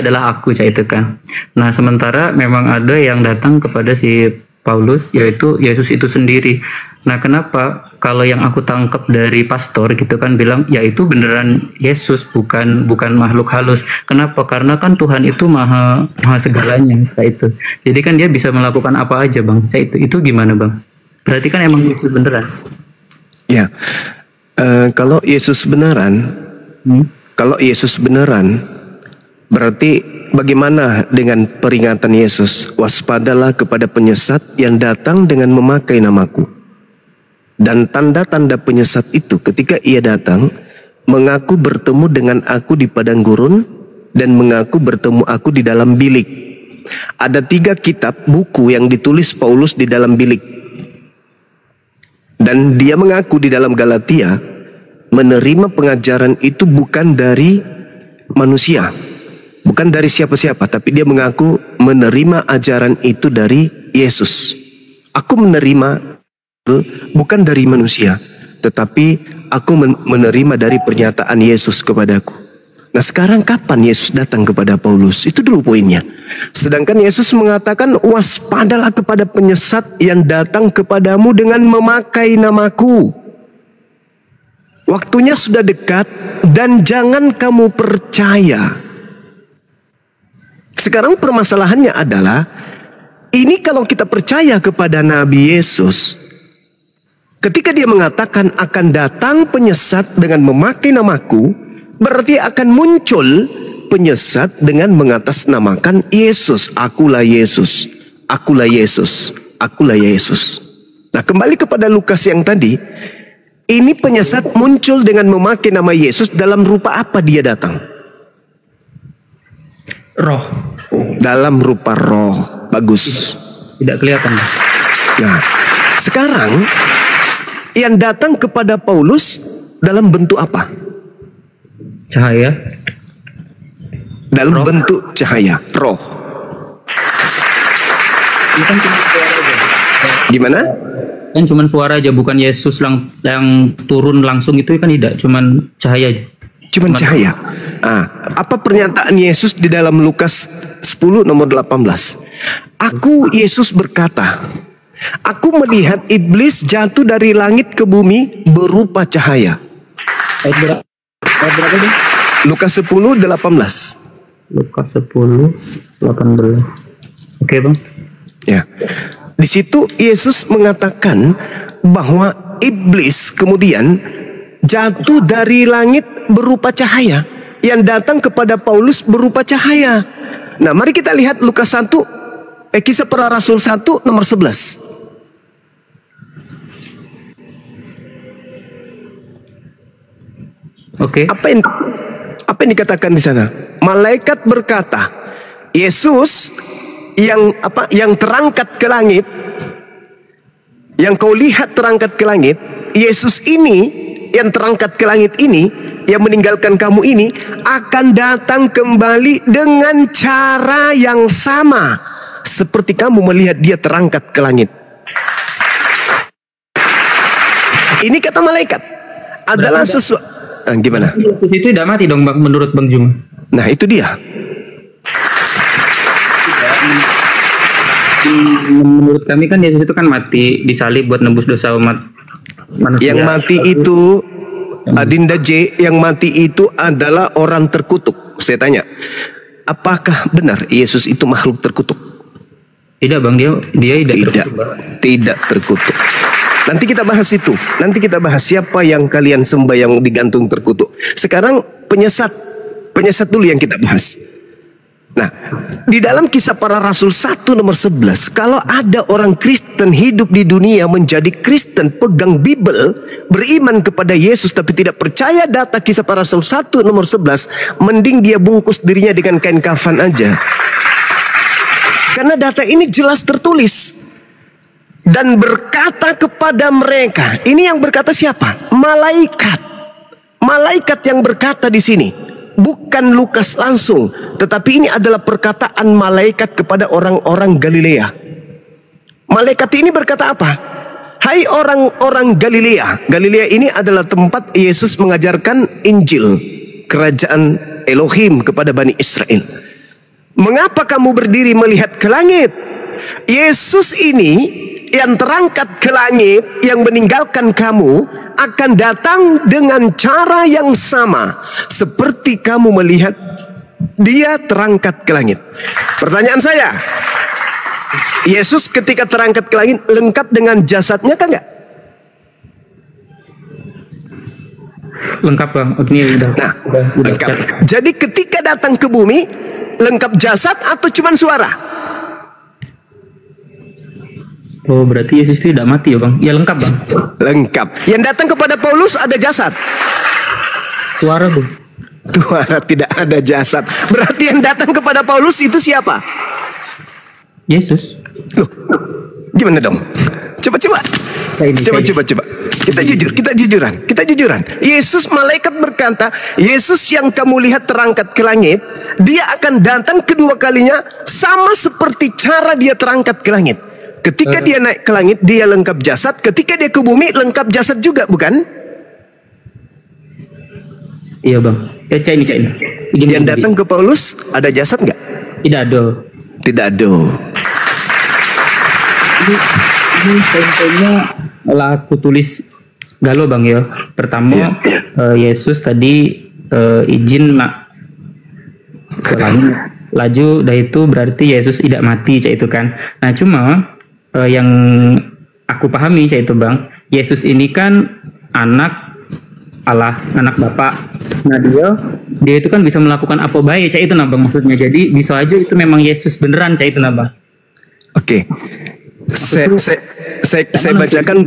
adalah aku, saya itu kan. Nah, sementara memang ada yang datang kepada si Paulus, yaitu Yesus itu sendiri. Nah, kenapa kalau yang aku tangkap dari pastor gitu kan bilang ya itu beneran Yesus, bukan makhluk halus. Kenapa? Karena kan Tuhan itu maha segalanya, kayak itu. Jadi kan dia bisa melakukan apa aja Bang. Itu gimana Bang? Berarti kan emang Yesus beneran. Ya, kalau Yesus beneran, berarti bagaimana dengan peringatan Yesus? Waspadalah kepada penyesat yang datang dengan memakai namaku. Dan tanda-tanda penyesat itu ketika ia datang, mengaku bertemu dengan aku di padang gurun dan mengaku bertemu aku di dalam bilik. Ada 3 kitab buku yang ditulis Paulus di dalam bilik. Dan dia mengaku di dalam Galatia menerima pengajaran itu bukan dari manusia, bukan dari siapa-siapa, tapi dia mengaku menerima ajaran itu dari Yesus. Aku menerima bukan dari manusia, tetapi aku menerima dari pernyataan Yesus kepadaku. Nah, sekarang kapan Yesus datang kepada Paulus? Itu dulu poinnya. Sedangkan Yesus mengatakan waspadalah kepada penyesat yang datang kepadamu dengan memakai namaku. Waktunya sudah dekat dan jangan kamu percaya. Sekarang permasalahannya adalah, ini kalau kita percaya kepada Nabi Yesus, ketika dia mengatakan akan datang penyesat dengan memakai namaku, berarti akan muncul penyesat dengan mengatasnamakan Yesus. Akulah Yesus, akulah Yesus, akulah Yesus. Nah, kembali kepada Lukas yang tadi, ini penyesat muncul dengan memakai nama Yesus. Dalam rupa apa dia datang? Roh. Dalam rupa roh. Bagus. Tidak kelihatan. Nah, sekarang yang datang kepada Paulus dalam bentuk apa? Cahaya. Dalam bentuk cahaya, roh. Gimana? Kan cuman suara aja, bukan Yesus yang turun langsung itu kan tidak, cuman cahaya aja. Cuman cahaya. Apa pernyataan Yesus di dalam Lukas 10 nomor 18? Aku, Yesus berkata, aku melihat iblis jatuh dari langit ke bumi berupa cahaya. Ayat berapa itu? Lukas 10 18. Lukas 10 18. Oke, Bang. Ya. Di situ Yesus mengatakan bahwa iblis kemudian jatuh dari langit berupa cahaya, yang datang kepada Paulus berupa cahaya. Nah, mari kita lihat Lukas 1, Kisah Para Rasul 1 nomor 11. Oke. Apa yang dikatakan di sana? Malaikat berkata, Yesus yang terangkat ke langit, yang kau lihat terangkat ke langit, Yesus ini yang terangkat ke langit ini, yang meninggalkan kamu ini, akan datang kembali dengan cara yang sama seperti kamu melihat dia terangkat ke langit. Ini kata malaikat adalah sesuatu. Gimana? Yesus itu tidak mati dong, Bang, menurut Bang Juma. Nah, itu dia. Menurut kami kan Yesus itu kan mati disalib buat nebus dosa umat manusia. Yang mati itu Adinda J, yang mati itu adalah orang terkutuk. Saya tanya, apakah benar Yesus itu makhluk terkutuk? Tidak, Bang, dia tidak terkutuk. Nanti kita bahas itu. Nanti kita bahas siapa yang kalian sembah yang digantung terkutuk. Sekarang penyesat dulu yang kita bahas. Nah, di dalam Kisah Para Rasul 1 nomor 11, kalau ada orang Kristen hidup di dunia menjadi Kristen, pegang Bible, beriman kepada Yesus tapi tidak percaya data Kisah Para Rasul 1 nomor 11, mending dia bungkus dirinya dengan kain kafan aja. Karena data ini jelas tertulis. Dan berkata kepada mereka, ini yang berkata siapa? Malaikat. Malaikat yang berkata di sini. Bukan Lukas langsung, tetapi ini adalah perkataan malaikat kepada orang-orang Galilea. Malaikat ini berkata apa? Hai orang-orang Galilea. Galilea ini adalah tempat Yesus mengajarkan Injil kerajaan Elohim kepada Bani Israel. Mengapa kamu berdiri melihat ke langit? Yesus ini yang terangkat ke langit, yang meninggalkan kamu, akan datang dengan cara yang sama seperti kamu melihat dia terangkat ke langit. Pertanyaan saya, Yesus ketika terangkat ke langit lengkap dengan jasadnya kan enggak? Lengkap, Bang. Ini udah. Nah, lengkap. Jadi ketika datang ke bumi lengkap jasad atau cuman suara? Oh, berarti Yesus tidak mati ya, Bang? Ya lengkap, Bang. Lengkap. Yang datang kepada Paulus ada jasad. Suara, Bang. Suara, tidak ada jasad. Berarti yang datang kepada Paulus itu siapa? Yesus. Loh, gimana dong? Coba. Coba. Kita jujuran. Yesus, malaikat berkata, Yesus yang kamu lihat terangkat ke langit, dia akan datang kedua kalinya sama seperti cara dia terangkat ke langit. Ketika dia naik ke langit, dia lengkap jasad. Ketika dia ke bumi, lengkap jasad juga, bukan? Iya, Bang. Ya, ini. Yang datang ke Paulus, ada jasad nggak? Tidak ada. Ini poin-poinnya lah aku tulis galau, Bang, ya. Pertama, Yesus tadi izin ke langit. Laju, dari itu berarti Yesus tidak mati, cak itu kan. Nah, cuma yang aku pahami cak itu, Bang, Yesus ini kan anak Allah, anak Bapa. Nah, dia itu kan bisa melakukan apa baik, cak itu nah, Bang, maksudnya. Jadi bisa aja itu memang Yesus beneran, cak itu nah, Bang. Oke. Saya bacakan.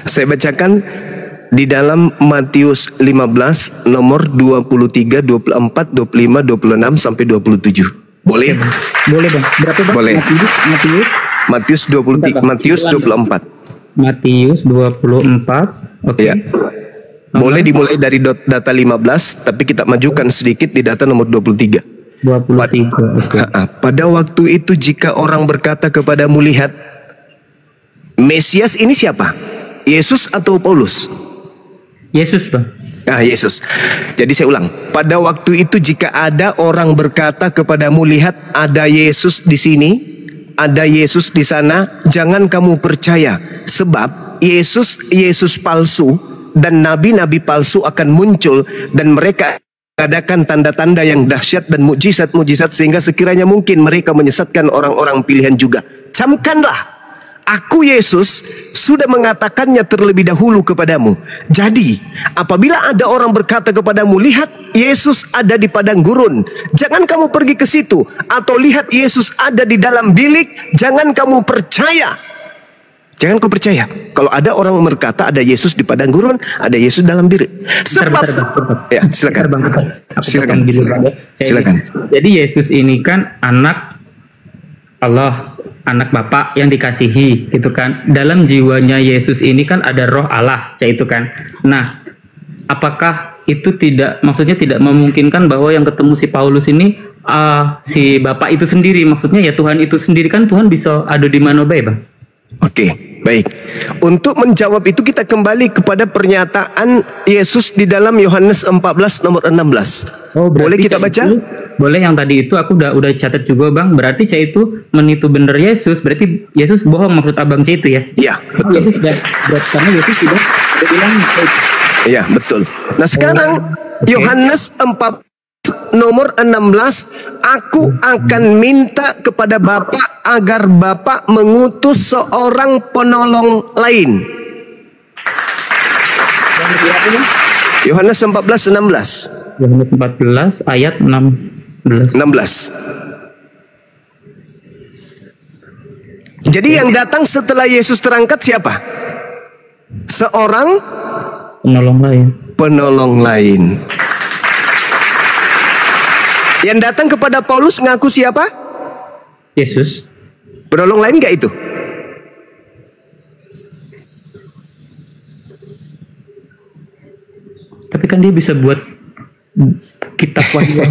Saya bacakan di dalam Matius 15 nomor 23, 24, 25, 26 sampai 27. Boleh? Boleh bang. Berapa bang? Boleh. Matius 24. Matius 24. Oke. Ya. Boleh dimulai dari data 15, tapi kita majukan sedikit di data nomor 23. 23. Pada waktu itu jika orang berkata kepadamu, lihat, Mesias ini siapa? Yesus atau Paulus? Yesus bang. Yesus. Jadi saya ulang. Pada waktu itu jika ada orang berkata kepadamu, lihat ada Yesus di sini, ada Yesus di sana, jangan kamu percaya. Sebab Yesus palsu dan nabi-nabi palsu akan muncul dan mereka adakan tanda-tanda yang dahsyat dan mukjizat-mukjizat sehingga sekiranya mungkin mereka menyesatkan orang-orang pilihan juga. Camkanlah. Aku Yesus sudah mengatakannya terlebih dahulu kepadamu. Jadi apabila ada orang berkata kepadamu, lihat Yesus ada di padang gurun, jangan kamu pergi ke situ. Atau lihat Yesus ada di dalam bilik, jangan kamu percaya. Jangan kau percaya. Kalau ada orang berkata ada Yesus di padang gurun, ada Yesus dalam bilik. Sebab ya, silakan. Silakan. Jadi Yesus ini kan anak Allah, anak Bapa yang dikasihi, itu kan. Dalam jiwanya Yesus ini kan ada roh Allah, itu kan. Nah, apakah itu maksudnya tidak memungkinkan bahwa yang ketemu si Paulus ini si Bapa itu sendiri, maksudnya ya Tuhan itu sendiri kan, Tuhan bisa ada di mana bae, Bang? Oke, baik. Untuk menjawab itu kita kembali kepada pernyataan Yesus di dalam Yohanes 14 nomor 16. Boleh kita baca? Boleh, yang tadi itu aku udah catat juga Bang. Berarti Cah itu menitu bener Yesus. Berarti Yesus bohong maksud Abang Cah itu ya? Iya, betul. Karena Yesus sudah bilang. Iya, betul. Nah sekarang Yohanes 4 nomor 16, aku akan minta kepada Bapa agar Bapa mengutus seorang penolong lain. Yohanes 14:16. Yohanes 14 ayat 16. Jadi yang datang setelah Yesus terangkat siapa? Seorang penolong lain. Yang datang kepada Paulus ngaku siapa? Yesus. Penolong lain nggak itu? Tapi kan dia bisa buat kitab wahyu.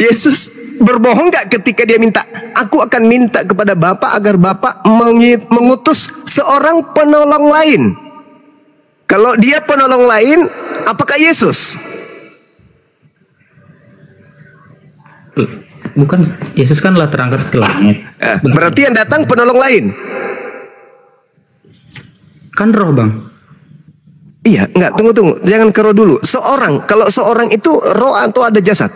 Yesus berbohong nggak ketika dia minta, aku akan minta kepada Bapa agar Bapa mengutus seorang penolong lain. Kalau dia penolong lain, apakah Yesus? Bukan, Yesus kan telah terangkat ke langit. Berarti yang datang penolong lain. Kan roh Bang. Iya, enggak, tunggu. Jangan ke roh dulu. Kalau seorang itu roh atau ada jasad?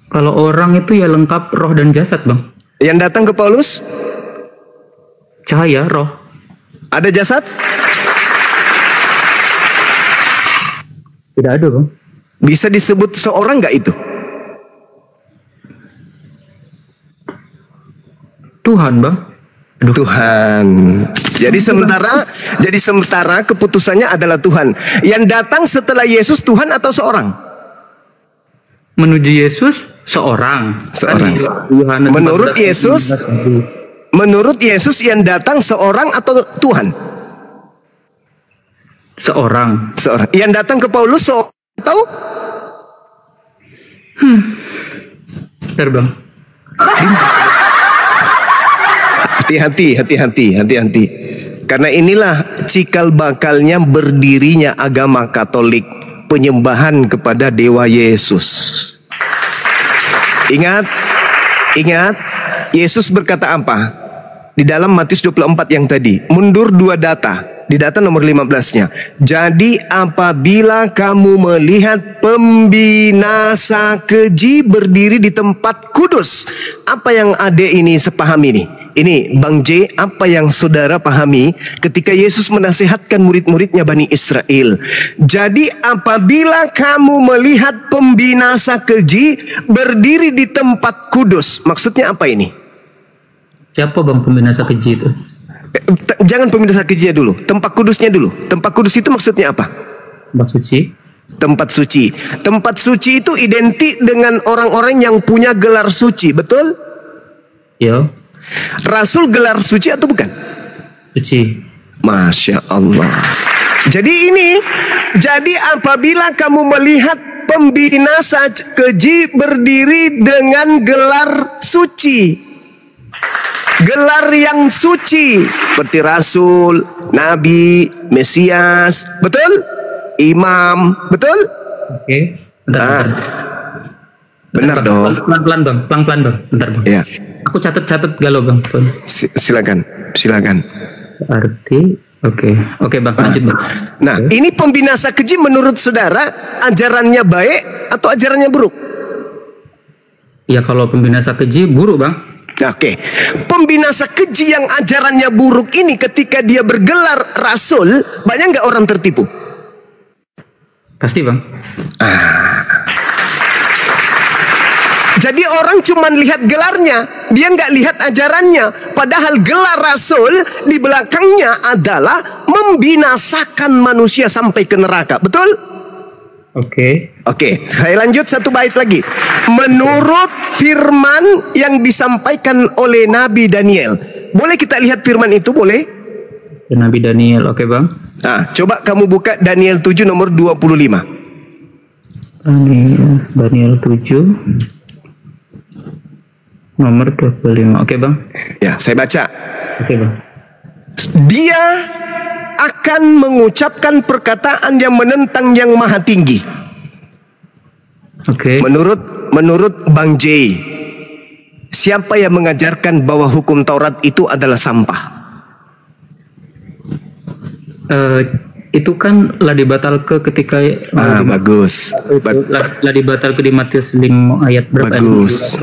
Kalau orang itu ya lengkap roh dan jasad Bang. Yang datang ke Paulus? Cahaya, roh. Ada jasad? Tidak ada Bang. Bisa disebut seorang nggak itu? Tuhan Bang. Tuhan. Jadi sementara keputusannya adalah Tuhan. Yang datang setelah Yesus Tuhan atau seorang? Menuju Yesus seorang. Menurut Yesus yang datang seorang atau Tuhan? Seorang. Yang datang ke Paulus atau? Terbang. Hati-hati. Karena inilah cikal bakalnya berdirinya agama Katolik, penyembahan kepada Dewa Yesus. Ingat, Yesus berkata apa? Di dalam Matius 24 yang tadi, mundur 2 data, di data nomor 15-nya. Jadi apabila kamu melihat pembinasa keji berdiri di tempat kudus, apa yang adek ini sepahami nih? Ini Bang J, apa yang saudara pahami ketika Yesus menasihatkan murid-muridnya Bani Israel? Jadi apabila kamu melihat pembinasa keji berdiri di tempat kudus, maksudnya apa ini? Siapa Bang pembinasa keji itu? Jangan pembinasa kejinya dulu, tempat kudusnya dulu. Tempat kudus itu maksudnya apa? Tempat suci. Tempat suci. Tempat suci itu identik dengan orang-orang yang punya gelar suci, betul? Ya. Rasul gelar suci atau bukan? Suci. Masya Allah. Jadi apabila kamu melihat pembinasa keji berdiri dengan gelar suci, gelar yang suci seperti Rasul, Nabi, Mesias, betul? Imam, betul? Oke. Bentar. Benar dong. Pelan-pelan bang, pelan-pelan bang. Bentar bang. Ya. Aku catat galau bang. Silakan. Arti, oke bang, lanjut bang. Nah, ini pembinasa keji menurut saudara ajarannya baik atau ajarannya buruk? Ya kalau pembinasa keji buruk bang. Oke. Pembinasa keji yang ajarannya buruk ini ketika dia bergelar Rasul, banyak nggak orang tertipu? Pasti bang. Jadi orang cuma lihat gelarnya, dia nggak lihat ajarannya. Padahal gelar Rasul di belakangnya adalah membinasakan manusia sampai ke neraka. Betul? Oke, saya lanjut satu bait lagi. Menurut firman yang disampaikan oleh Nabi Daniel. Boleh kita lihat firman itu, boleh? Nabi Daniel, oke bang. Nah, coba kamu buka Daniel 7 nomor 25. Daniel 7 nomor 25. Oke bang. Ya, saya baca. Oke bang. Dia akan mengucapkan perkataan yang menentang yang maha tinggi. Oke. Menurut Bang J, siapa yang mengajarkan bahwa hukum Taurat itu adalah sampah? Itu kan lah dibatal ke ketika bagus. Lah dibatal ke di Matius 5 ayat berapa? Bagus.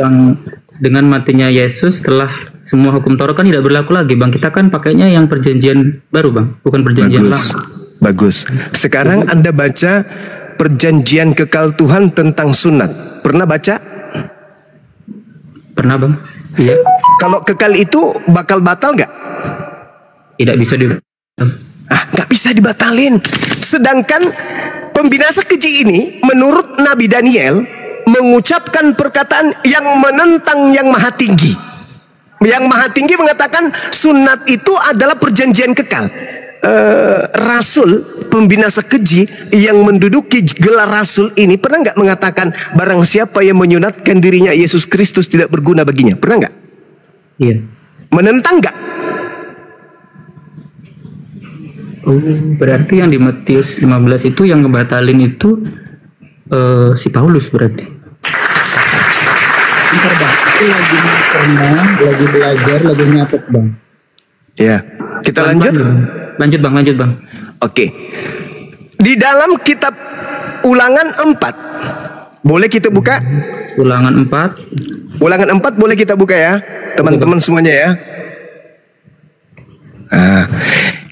Dengan matinya Yesus setelah semua hukum Taurat kan tidak berlaku lagi bang. Kita kan pakainya yang perjanjian baru bang, bukan perjanjian lama. Bagus. Sekarang Anda baca perjanjian kekal Tuhan tentang sunat. Pernah baca? Pernah bang. Iya. Kalau kekal itu bakal batal nggak? Tidak bisa nggak bisa dibatalin. Sedangkan pembinasa keji ini menurut Nabi Daniel mengucapkan perkataan yang menentang yang maha tinggi. Yang maha tinggi mengatakan sunat itu adalah perjanjian kekal. Rasul pembinasa keji yang menduduki gelar Rasul ini pernah nggak mengatakan barang siapa yang menyunatkan dirinya Yesus Kristus tidak berguna baginya? Pernah nggak? Iya. Menentang nggak? Berarti yang di Matius 15 itu yang ngebatalin itu si Paulus berarti. Bentar bang, itu lagi lagi belajar, lagi nyatet bang. Ya, kita lanjut. Lanjut bang. Oke. Di dalam kitab Ulangan 4, boleh kita buka? Ulangan 4 boleh kita buka ya, teman-teman semuanya ya.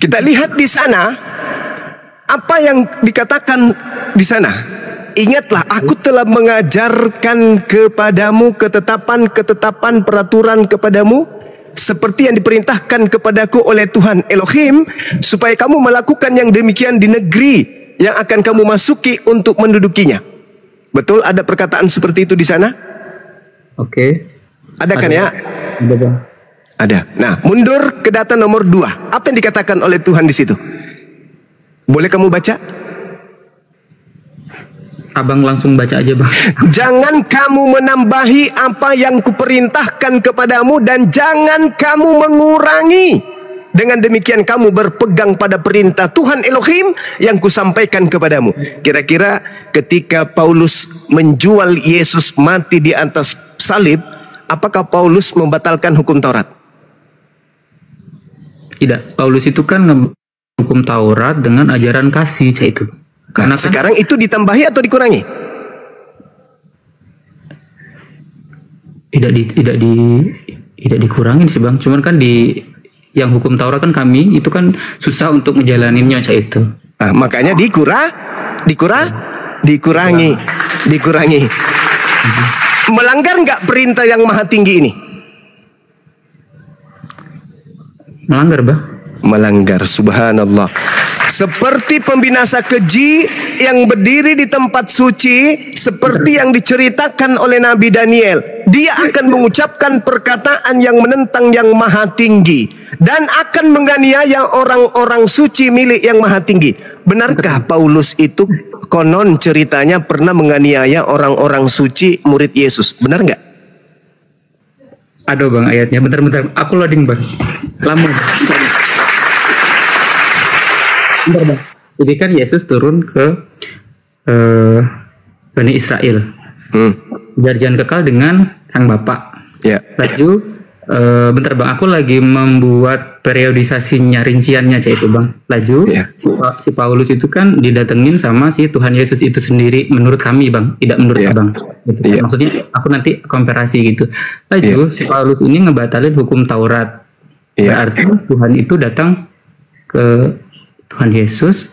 Kita lihat di sana apa yang dikatakan di sana. Ingatlah, aku telah mengajarkan kepadamu ketetapan peraturan kepadamu seperti yang diperintahkan kepadaku oleh Tuhan Elohim, supaya kamu melakukan yang demikian di negeri yang akan kamu masuki untuk mendudukinya. Betul, ada perkataan seperti itu di sana? Oke. Ada kan ya? Ada. Nah, mundur ke data nomor 2. Apa yang dikatakan oleh Tuhan di situ? Boleh kamu baca? Abang langsung baca aja bang. Jangan kamu menambahi apa yang kuperintahkan kepadamu dan jangan kamu mengurangi. Dengan demikian kamu berpegang pada perintah Tuhan Elohim yang kusampaikan kepadamu. Kira-kira ketika Paulus menjual Yesus mati di atas salib, apakah Paulus membatalkan hukum Taurat? Tidak, Paulus itu kan hukum Taurat dengan ajaran kasih itu. Karena sekarang itu ditambahi atau dikurangi? Tidak dikurangin sih bang. Cuman kan di yang hukum Taurat kan kami itu kan susah untuk ngejalaninnya itu. Makanya dikurangi. Melanggar nggak perintah yang maha tinggi ini? Melanggar bang. Melanggar, subhanallah. Seperti pembinasa keji yang berdiri di tempat suci, seperti yang diceritakan oleh Nabi Daniel. Dia akan mengucapkan perkataan yang menentang yang maha tinggi dan akan menganiaya orang-orang suci milik yang maha tinggi. Benarkah Paulus itu konon ceritanya pernah menganiaya orang-orang suci murid Yesus? Benar nggak? Aduh bang, ayatnya bentar-bentar. Aku loading bang. Lama. Bentar bang. Jadi kan Yesus turun ke Bani Israel. Perjanjian kekal dengan sang Bapa. Ya. Laju, bentar bang, aku lagi membuat periodisasinya, rinciannya cah itu bang. Laju, si Paulus itu kan didatengin sama si Tuhan Yesus itu sendiri menurut kami bang, tidak menurut abang. Gitu. Maksudnya aku nanti komparasi gitu. Laju, si Paulus ini ngebatalin hukum Taurat. Berarti Tuhan itu datang ke Tuhan Yesus,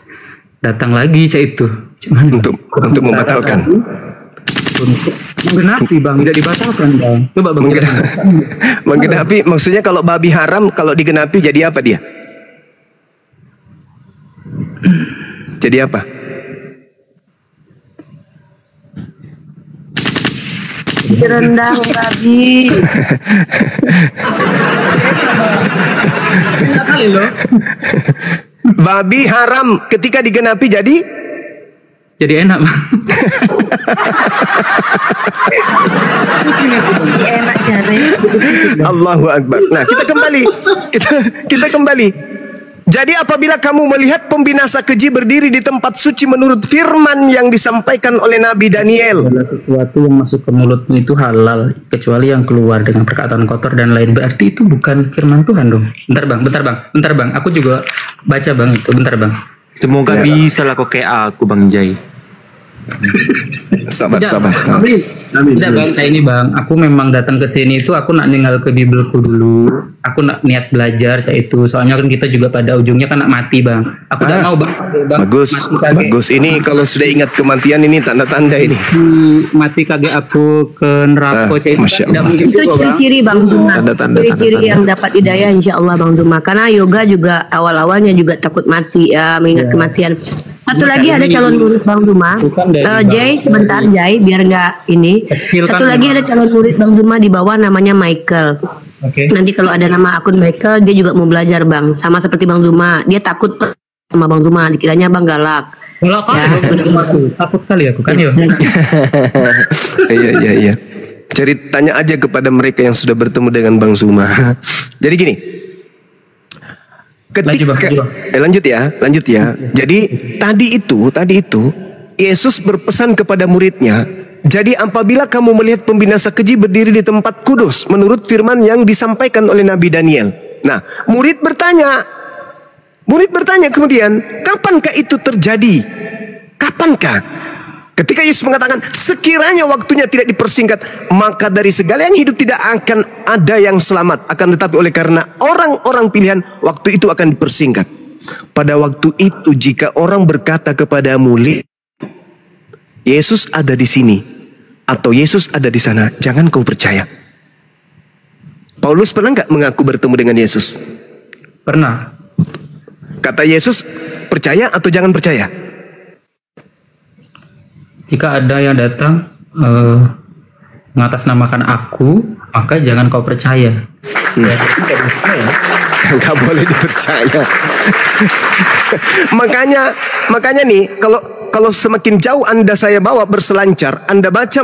datang lagi cah itu. Cuman untuk membatalkan. Untuk menggenapi bang, tidak dibatalkan bang. Coba bang. Menggenapi maksudnya kalau babi haram kalau digenapi jadi apa dia? Jadi apa? Rendang babi. Babi haram ketika digenapi jadi enak bang. Enak jare. Allahu Akbar. Nah kita kembali. Jadi apabila kamu melihat pembinasa keji berdiri di tempat suci menurut firman yang disampaikan oleh Nabi Daniel, sesuatu yang masuk ke mulutmu itu halal kecuali yang keluar dengan perkataan kotor dan lain, berarti itu bukan firman Tuhan dong. Bentar bang, aku juga baca bang itu. Bentar bang. Semoga bisa lah kok kayak aku Bang Jai. Sabar. Tidak bang, saya ini bang, aku memang datang ke sini itu aku nak ninggal ke Bibelku dulu. Aku nak niat belajar kayak itu. Soalnya kan kita juga pada ujungnya kan nak mati bang. Aku tidak mau bang. Bagus. Ini kalau sudah ingat kematian ini tanda-tanda ini. Mati kaget aku ke neraka kayak itu. Itu ciri-ciri bang Zuma. Ciri-ciri yang dapat hidayah insya Allah bang Zuma. Karena yoga juga awalnya juga takut mati ya, mengingat kematian. Satu lagi ada calon murid Bang Zuma. Jay, sebentar Jay, biar nggak ini. Satu lagi ada calon murid Bang Zuma di bawah namanya Michael. Nanti kalau ada nama akun Michael, dia juga mau belajar Bang. Sama seperti Bang Zuma, dia takut sama Bang Zuma. Dikiranya Bang galak. Takut kali aku kan ya. Iya. Ceritanya aja kepada mereka yang sudah bertemu dengan Bang Zuma. Jadi gini. Lanjut ya. Jadi tadi itu Yesus berpesan kepada muridnya. Jadi apabila kamu melihat pembinasa keji berdiri di tempat kudus menurut firman yang disampaikan oleh Nabi Daniel. Nah, murid bertanya kemudian, kapankah itu terjadi? Kapankah? Ketika Yesus mengatakan, sekiranya waktunya tidak dipersingkat, maka dari segala yang hidup tidak akan ada yang selamat. Akan tetapi oleh karena orang-orang pilihan, waktu itu akan dipersingkat. Pada waktu itu jika orang berkata kepadamu, Yesus ada di sini, atau Yesus ada di sana, jangan kau percaya. Paulus pernah nggak mengaku bertemu dengan Yesus? Pernah. Kata Yesus, percaya atau jangan percaya? Jika ada yang datang mengatasnamakan aku, maka jangan kau percaya. Nggak boleh dipercaya. makanya nih, kalau semakin jauh Anda saya bawa berselancar, Anda baca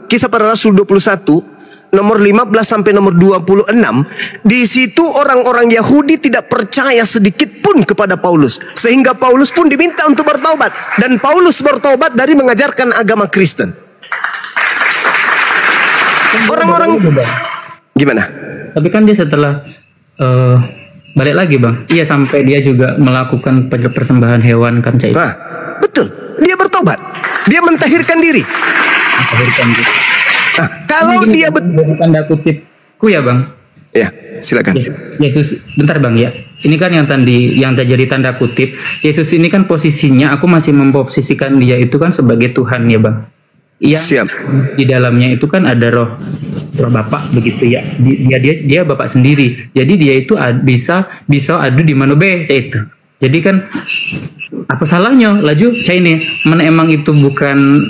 Kisah Para Rasul 21 nomor 15 sampai nomor 26, di situ orang-orang Yahudi tidak percaya sedikit pun kepada Paulus, sehingga Paulus pun diminta untuk bertaubat, dan Paulus bertaubat dari mengajarkan agama Kristen. Orang-orang gimana? Tapi kan dia setelah balik lagi bang, iya sampai dia juga melakukan persembahan hewan kan cai. Nah, betul, dia bertobat, dia mentahirkan diri. Nah, kalau ini dia tanda kutipku ya bang. Ya, silakan. Yesus, bentar bang ya. Ini kan yang terjadi tanda kutip. Yesus ini kan posisinya, aku masih memposisikan dia itu kan sebagai Tuhan ya bang. Yang di dalamnya itu kan ada roh Bapak begitu ya. Dia Bapak sendiri. Jadi dia itu bisa adu di mana be itu. Jadi kan apa salahnya? Laju saya ini, emang itu bukan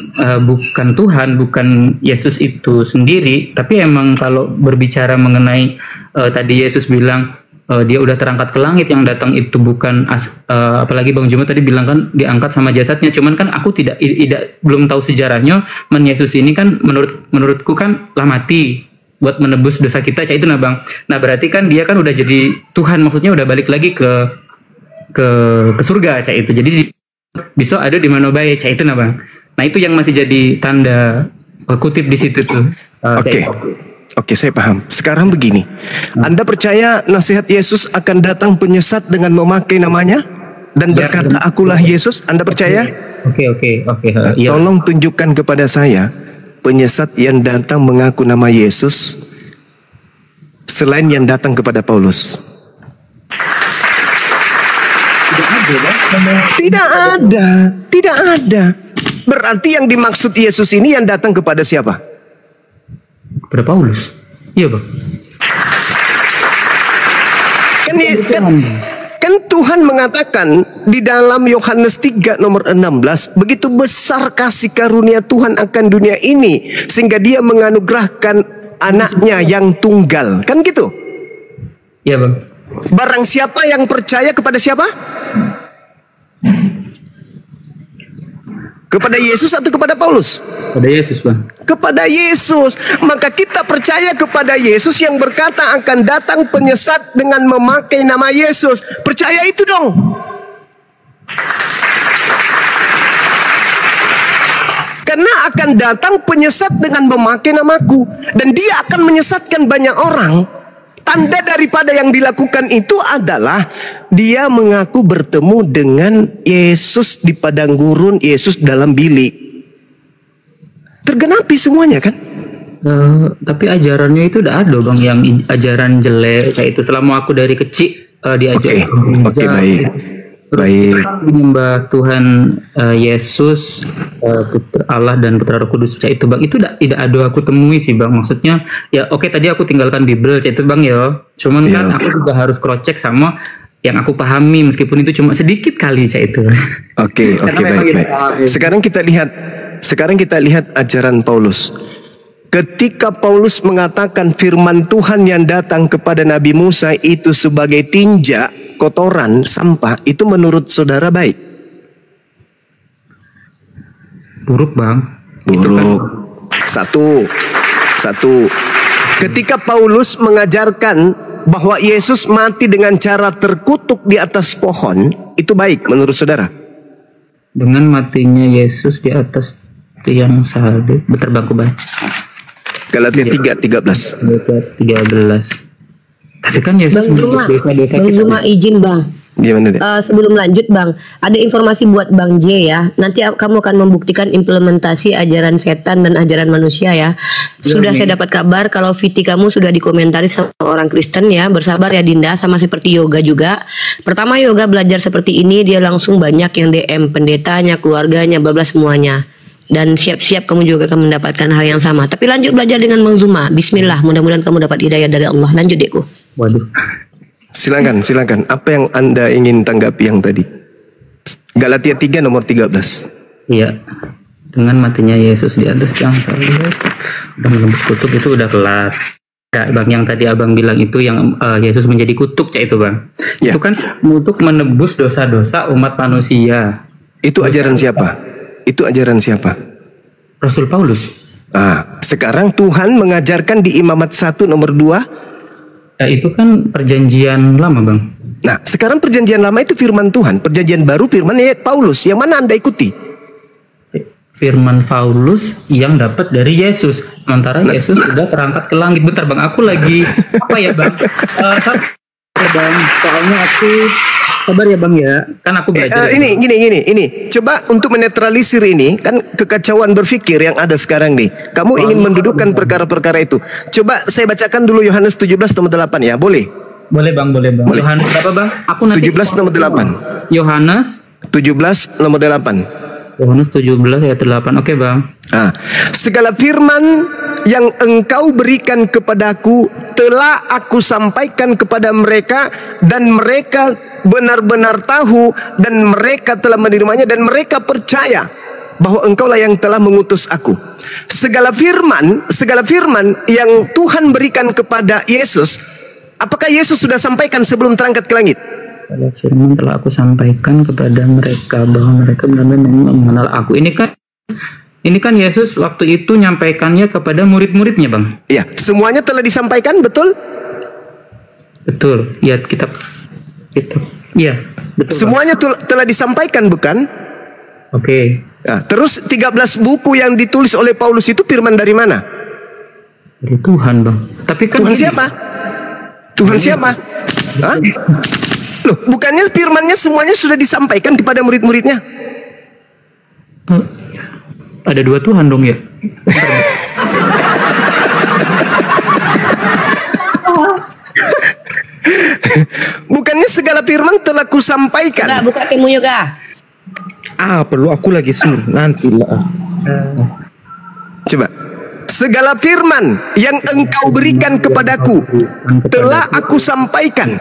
Tuhan, bukan Yesus itu sendiri, tapi emang kalau berbicara mengenai tadi Yesus bilang dia udah terangkat ke langit, yang datang itu bukan apalagi Bang Juma tadi bilang kan diangkat sama jasadnya. Cuman kan aku belum tahu sejarahnya. Yesus ini kan menurutku kan lah mati buat menebus dosa kita, itu nah Bang. Nah berarti kan dia kan udah jadi Tuhan, maksudnya udah balik lagi ke surga itu. Jadi bisa ada di mana baik itu nah Bang. Nah itu yang masih jadi tanda kutip di situ tuh. Oke, saya paham. Sekarang begini, Anda percaya nasihat Yesus akan datang penyesat dengan memakai namanya dan berkata akulah Yesus? Anda percaya? Oke. Tolong tunjukkan kepada saya penyesat yang datang mengaku nama Yesus selain yang datang kepada Paulus. Tidak ada. Berarti yang dimaksud Yesus ini yang datang kepada siapa? Kepada Paulus. Iya Bang. Kan Tuhan mengatakan di dalam Yohanes 3 nomor 16, begitu besar kasih karunia Tuhan akan dunia ini sehingga dia menganugerahkan anaknya yang tunggal. Kan gitu? Iya Bang. Barang siapa yang percaya kepada siapa? Kepada Yesus atau kepada Paulus? Kepada Yesus Bang. Kepada Yesus. Maka kita percaya kepada Yesus yang berkata akan datang penyesat dengan memakai nama Yesus. Percaya itu dong. Karena akan datang penyesat dengan memakai namaku, dan dia akan menyesatkan banyak orang. Tanda daripada yang dilakukan itu adalah dia mengaku bertemu dengan Yesus di padang gurun, Yesus dalam bilik. Tergenapi semuanya kan? Tapi ajarannya itu udah ada Bang, yang ajaran jelek kayak itu. Selama aku dari kecil diajar. Oke, baik. Baik. Menyembah Tuhan Yesus, Allah dan Putra Roh Kudus itu Bang, itu tidak ada aku temui sih Bang. Maksudnya ya oke, tadi aku tinggalkan Bible itu Bang ya. Cuman kan aku juga harus cross check sama yang aku pahami, meskipun itu cuma sedikit kali itu. Oke, baik. Sekarang kita lihat ajaran Paulus. Ketika Paulus mengatakan firman Tuhan yang datang kepada Nabi Musa itu sebagai tinja, kotoran, sampah, itu menurut saudara baik? Buruk Bang. Buruk. Satu. Ketika Paulus mengajarkan bahwa Yesus mati dengan cara terkutuk di atas pohon, itu baik menurut saudara? Dengan matinya Yesus di atas tiang salib, bentar Bang, aku baca. Galatia 3:13. Tapi kan Yesus dosa-dosa kita. Bang Juma izin Bang. Gimana deh? Sebelum lanjut Bang, ada informasi buat Bang J ya. Nanti kamu akan membuktikan implementasi ajaran setan dan ajaran manusia ya. Sudah saya dapat kabar kalau VT kamu sudah dikomentari sama orang Kristen ya. Bersabar ya Dinda, sama seperti yoga juga. Pertama yoga belajar seperti ini, dia langsung banyak yang DM pendetanya, keluarganya, bla bla semuanya. Dan siap-siap kamu juga akan mendapatkan hal yang sama. Tapi lanjut belajar dengan Bang Zuma. Bismillah, mudah-mudahan kamu dapat hidayah dari Allah. Lanjut Dekku. Waduh. Silakan. Apa yang Anda ingin tanggapi yang tadi? Galatia 3 nomor 13. Iya. Dengan matinya Yesus di atas tiang salib, udah menembus kutuk, itu udah kelar. Ya, Bang, yang tadi Abang bilang itu yang Yesus menjadi kutuk itu Bang. Ya. Itu kan untuk menebus dosa-dosa umat manusia. Itu ajaran siapa? Rasul Paulus. Sekarang Tuhan mengajarkan di Imamat 1 nomor 2. Itu kan perjanjian lama Bang. Nah sekarang perjanjian lama itu firman Tuhan. Perjanjian baru firman Paulus. Yang mana Anda ikuti? Firman Paulus yang dapat dari Yesus. Sementara Yesus sudah terangkat ke langit. Bentar Bang, aku lagi apa ya Bang? Bang, soalnya aku sabar ya Bang ya, kan aku belajar. Ini. Coba untuk menetralisir ini, kan kekacauan berpikir yang ada sekarang nih. Kamu ingin mendudukkan perkara-perkara itu. Coba saya bacakan dulu Yohanes 17 nomor 8 ya, boleh? Boleh Bang. Yohanes berapa Bang? Aku nanti 17 nomor 8. Yohanes 17 nomor 8. Yohanes 17 ayat 8. Oke Bang. Segala firman yang engkau berikan kepadaku telah aku sampaikan kepada mereka, dan mereka benar-benar tahu, dan mereka telah menerimanya, dan mereka percaya bahwa engkaulah yang telah mengutus aku. Segala firman yang Tuhan berikan kepada Yesus, apakah Yesus sudah sampaikan sebelum terangkat ke langit? Segala firman telah aku sampaikan kepada mereka bahwa mereka benar-benar mengenal aku. Ini kan Yesus waktu itu nyampaikannya kepada murid-muridnya, Bang. Iya, semuanya telah disampaikan, betul? Betul. Ya, kitab. Iya, betul. Semuanya telah disampaikan, bukan? Oke. Nah, terus 13 buku yang ditulis oleh Paulus itu firman dari mana? Dari Tuhan, Bang. Tapi kan Tuhan siapa? Tuhan siapa? Hah? Loh, bukannya firmannya semuanya sudah disampaikan kepada murid-muridnya? Ada dua Tuhan dong ya? Bukannya segala firman telah kusampaikan? Kak, buka timunya, Kak. Perlu aku lagi suruh nanti lah. Coba. Segala firman yang engkau berikan kepadaku telah aku sampaikan.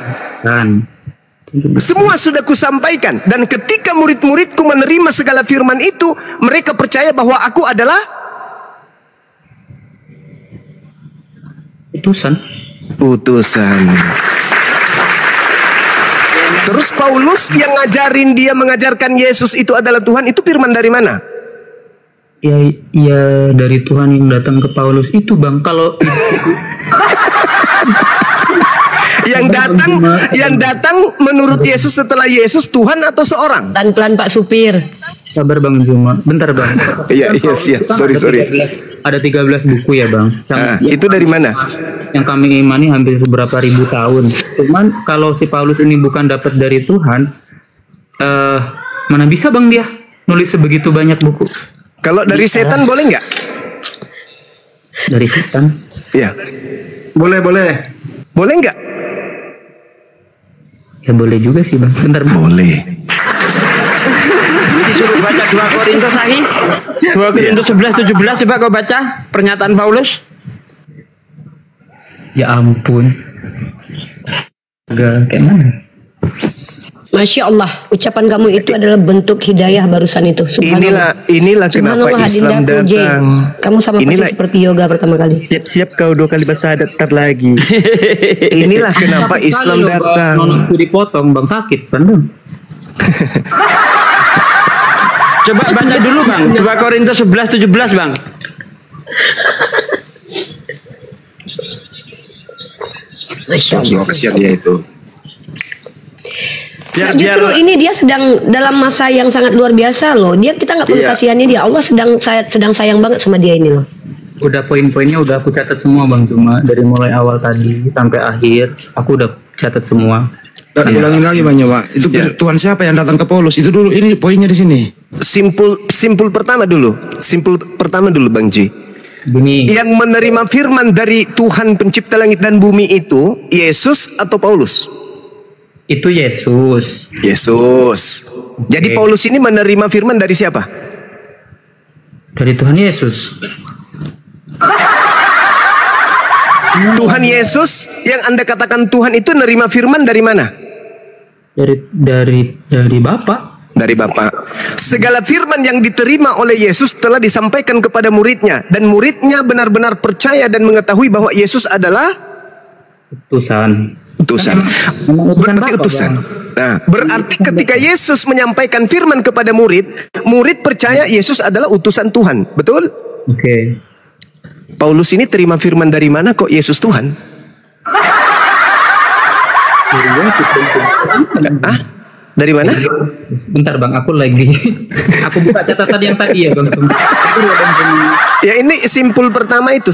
Semua sudah kusampaikan, dan ketika murid-muridku menerima segala firman itu, mereka percaya bahwa aku adalah utusan. Terus Paulus yang mengajarkan Yesus itu adalah Tuhan, itu firman dari mana? Ya dari Tuhan yang datang ke Paulus itu, Bang. Kalau yang datang menurut Yesus setelah Yesus Tuhan atau seorang? Pelan-pelan Pak Supir. Sabar Bang Zuma. Bentar, Bang. Iya, siap. Sorry. Ada 13 buku ya, Bang. Itu dari mana? Yang kami imani hampir seberapa ribu tahun. Cuman kalau si Paulus ini bukan dapat dari Tuhan, mana bisa, Bang, dia nulis sebegitu banyak buku? Kalau dari setan boleh nggak? Dari setan? Iya. Boleh nggak? Ya boleh juga sih, Bang. Bentar, boleh. Disuruh baca 2 Korintus lagi. 2 Korintus 11-17, coba kau baca pernyataan Paulus. Ya ampun. Kayak mana? Masya Allah, ucapan kamu itu adalah bentuk hidayah barusan itu. Inilah kenapa Islam datang. Kamu sama seperti yoga pertama kali. Siap-siap kau 2 kali bersahadat lagi. Inilah kenapa Islam datang. Nononku dipotong, Bang, sakit kan, Bang? Coba baca dulu, Bang. 2 Korintus 11-17, Bang. Masya Allah. Kasihan dia itu. Justru ini dia sedang dalam masa yang sangat luar biasa loh. Kita nggak perlu kasihani dia. Allah sedang sayang banget sama dia ini loh. Udah poin-poinnya udah aku catat semua, Bang. Cuma dari mulai awal tadi sampai akhir aku udah catat semua. Ulangin lagi, Bang, Pak. Itu Tuhan siapa yang datang ke Paulus? Itu dulu, ini poinnya di sini. Simpul pertama dulu. Bang Ji. Gini. Yang menerima firman dari Tuhan pencipta langit dan bumi itu Yesus atau Paulus? Itu Yesus. Jadi Paulus ini menerima firman dari siapa? Dari Tuhan Yesus. Tuhan Yesus yang Anda katakan Tuhan itu nerima firman dari mana? Dari Bapa. Dari Bapa. Segala firman yang diterima oleh Yesus telah disampaikan kepada muridnya, dan muridnya benar-benar percaya dan mengetahui bahwa Yesus adalah utusan. Berarti utusan. Nah, berarti ketika Yesus menyampaikan firman kepada murid percaya Yesus adalah utusan Tuhan. Betul? Oke. Paulus ini terima firman dari mana kok Yesus Tuhan? Dari mana? Bentar, Bang, aku buka catatan yang tadi ya, Bang. Ya, ini simpul pertama itu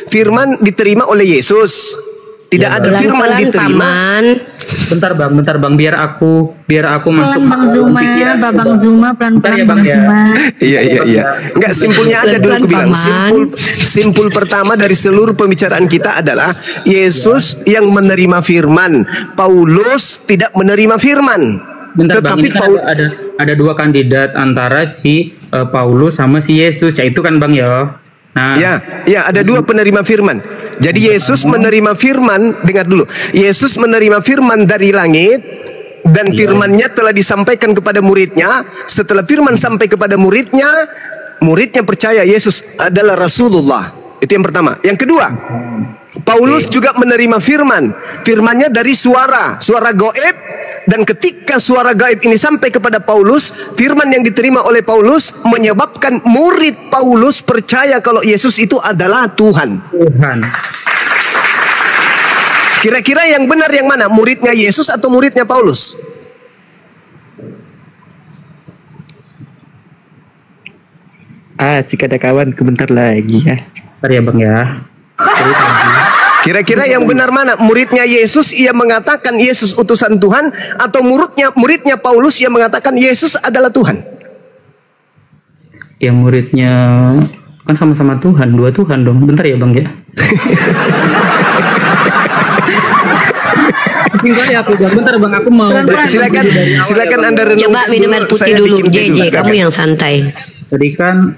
firman diterima oleh Yesus. Tidak ada firman diterima. Bentar bang, biar aku masuk. Bang Zuma, Babang Zuma, pelan-pelan Bang Zuma. Iya. Enggak, simpulnya aja dulu aku bilang. Simpul pertama dari seluruh pembicaraan kita adalah Yesus yang menerima firman. Paulus tidak menerima firman. Bentar, Bang, ini kan ada 2 kandidat antara si Paulus sama si Yesus. Ya itu kan, Bang, ya. Nah, ya ada dua penerima firman. Jadi Yesus menerima firman, dengar dulu. Yesus menerima firman dari langit dan firmannya telah disampaikan kepada muridnya. Setelah firman sampai kepada muridnya, muridnya percaya Yesus adalah Rasulullah. Itu yang pertama. Yang kedua, Paulus juga menerima firman. Firmannya dari suara gaib. Dan ketika suara gaib ini sampai kepada Paulus, firman yang diterima oleh Paulus menyebabkan murid Paulus percaya kalau Yesus itu adalah Tuhan. Kira-kira yang benar yang mana? Muridnya Yesus atau muridnya Paulus? Asik ada kawan kebentar lagi ya. Bentar ya Bang ya. Kira-kira yang benar mana? Muridnya Yesus ia mengatakan Yesus utusan Tuhan, atau muridnya Paulus ia mengatakan Yesus adalah Tuhan? Ya muridnya kan sama-sama Tuhan, dua Tuhan dong. Bentar ya Bang ya. Bentar Bang, aku mau silakan Anda renungkan. Coba minum air putih dulu, JJ, kamu yang santai. Tadi kan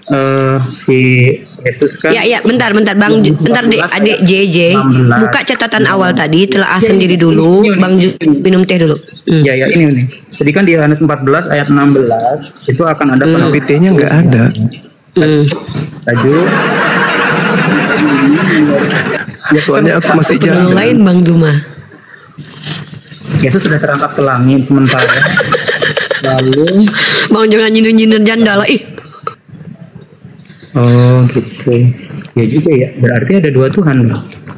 si Yesus kan. Ya bentar Bang, bentar adik JJ, buka catatan awal tadi, telah sendiri dulu, Bang minum teh dulu. Ya ini. Tadi kan di Yohanes 14 ayat 16 itu akan ada T-nya nggak ada. Laju. Soalnya aku masih jalan. Lain Bang Duma. Yesus sudah terangkat ke langit sementara. Lalu Bang jangan nyinir janda lah ih. Oh gitu. Ya juga ya. Berarti ada dua Tuhan.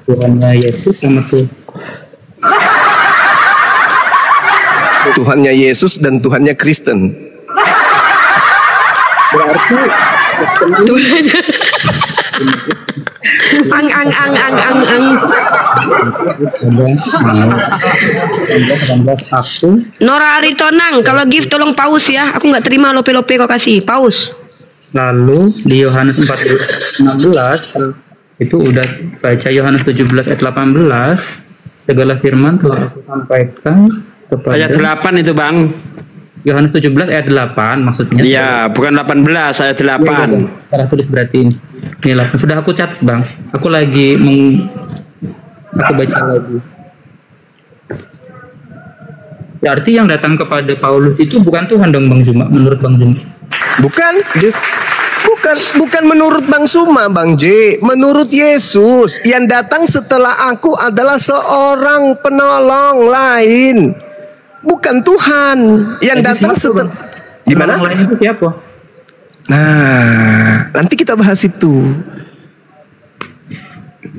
Tuhannya Yesus sama Tuhannya Yesus dan Tuhannya Kristen. Berarti Tuhannya ang. Aku Nora Aritonang, kalau gift tolong paus ya. Aku nggak terima lope-lope kau kasih. Paus. Lalu di Yohanes 16 itu udah baca Yohanes 17 ayat 18, segala firman telah aku sampaikan kepada ayat 8 itu Bang. Yohanes 17 ayat 8 maksudnya. Iya, bukan 18 ayat 8. Salah tulis berarti ini 8. Sudah aku catat Bang. Aku lagi aku baca lagi. Berarti yang datang kepada Paulus itu bukan Tuhan dong Bang Zuma, menurut Bang Zuma. Bukan menurut Bang Suma, Bang J. Menurut Yesus, yang datang setelah aku adalah seorang penolong lain, bukan Tuhan. Yang datang setelah gimana? Penolong lain itu siapa? Nah, nanti kita bahas itu.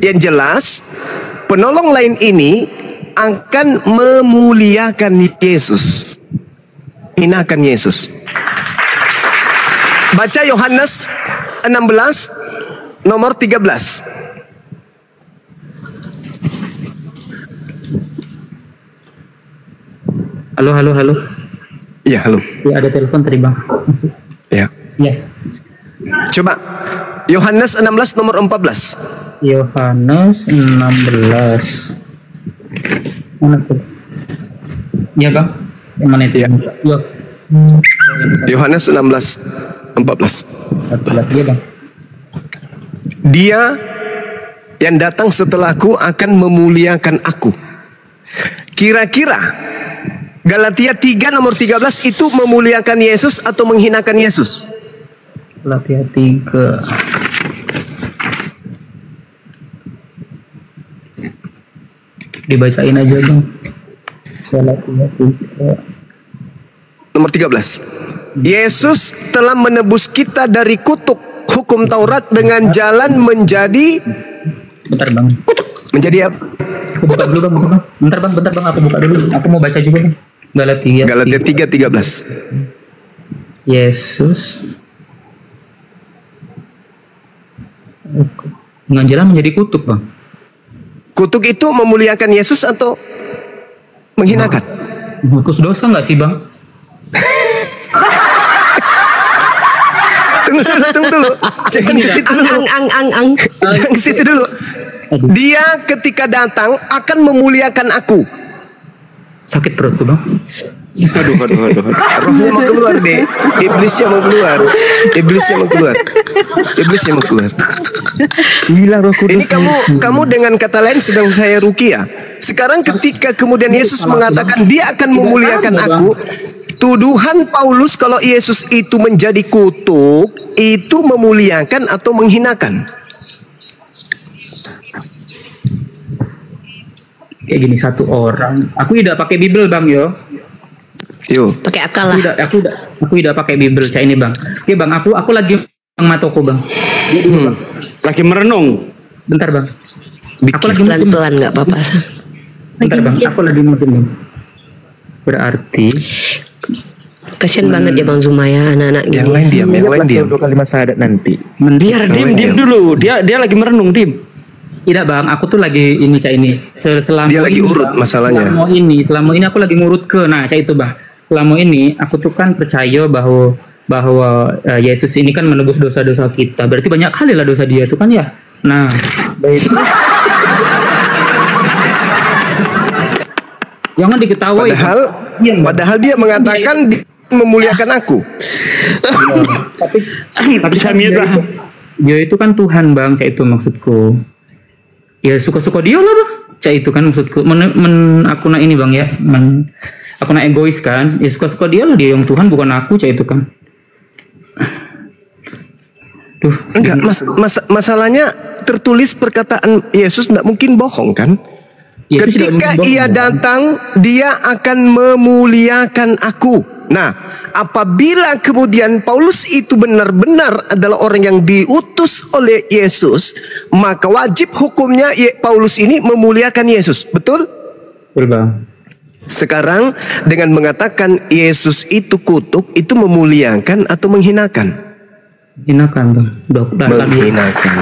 Yang jelas, penolong lain ini akan memuliakan Yesus, hinakan Yesus. Baca Yohanes 16 nomor 13. Halo. Iya, halo. Ya, ada telepon tadi Bang. Ya. Ya. Coba Yohanes 16 nomor 14. Yohanes 16. Mana tuh? Ya Bang. Yang mana itu? Ya. Yohanes 16 14. Iya Bang. Dia yang datang setelahku akan memuliakan aku. Kira-kira Galatia 3 nomor 13 itu memuliakan Yesus atau menghinakan Yesus? Galatia 3. Dibacain aja Bang. Galatia 3 nomor 13. Yesus telah menebus kita dari kutuk hukum Taurat dengan jalan menjadi bentar Bang. Menjadi apa? Aku buka dulu Bang. Bentar Bang, aku buka dulu. Aku mau baca juga Bang. Galatia 3:13. Yesus dengan jalan menjadi kutuk Bang. Kutuk itu memuliakan Yesus atau menghinakan? Menghapus dosa nggak sih Bang? Tunggu dulu. Jangan ke situ dulu. Jangan ke situ dulu. Dia ketika datang akan memuliakan aku. Sakit perutku Bang. Aduh. Rohnya mau keluar deh. Iblisnya mau keluar. Gila Roh Kudus. Ini kamu dengan kata lain sedang saya ruqyah. Sekarang ketika kemudian Yesus mengatakan dia akan memuliakan aku, tuduhan Paulus kalau Yesus itu menjadi kutuk, itu memuliakan atau menghinakan? Kayak gini, satu orang. Aku tidak pakai Bible Bang yo. Pakai akal lah. Aku tidak pakai Bible cak ini Bang. Oke Bang, aku lagi matoku Bang. Lagi merenung. Bentar Bang. Aku lagi pelan-pelan nggak apa-apa. Bentar Bang, aku lagi merenung. Berarti kasian banget ya Bang Zuma ya, anak-anak gini. Yang lain diam. 2 kalimat syahadat nanti. Biar diam dulu. Dia lagi merenung, dim. Tidak Bang, aku tuh lagi ini cak ini. Selama dia lagi ini, urut Bang, masalahnya. Selama ini aku lagi ngurut ke, nah cak itu Bang. Selama ini aku tuh kan percaya bahwa Yesus ini kan menebus dosa-dosa kita. Berarti banyak kali lah dosa dia itu kan ya. Nah, baik. Jangan diketahui. Padahal dia mengatakan memuliakan aku. Tapi dia itu kan Tuhan Bang, cak itu maksudku. Ya suka-suka dia lah Bang. Cak itu kan maksudku. Aku nak ini Bang ya. Aku nak egois kan. Ya suka-suka dia lah, dia yang Tuhan bukan aku, cak itu kan. Enggak, masalahnya tertulis perkataan Yesus tidak mungkin bohong kan? Yesus ketika ia datang, dia akan memuliakan aku. Nah, apabila kemudian Paulus itu benar-benar adalah orang yang diutus oleh Yesus, maka wajib hukumnya Paulus ini memuliakan Yesus. Betul? Betul Bang. Sekarang dengan mengatakan Yesus itu kutuk, itu memuliakan atau menghinakan? Menghinakan Bang. Menghinakan.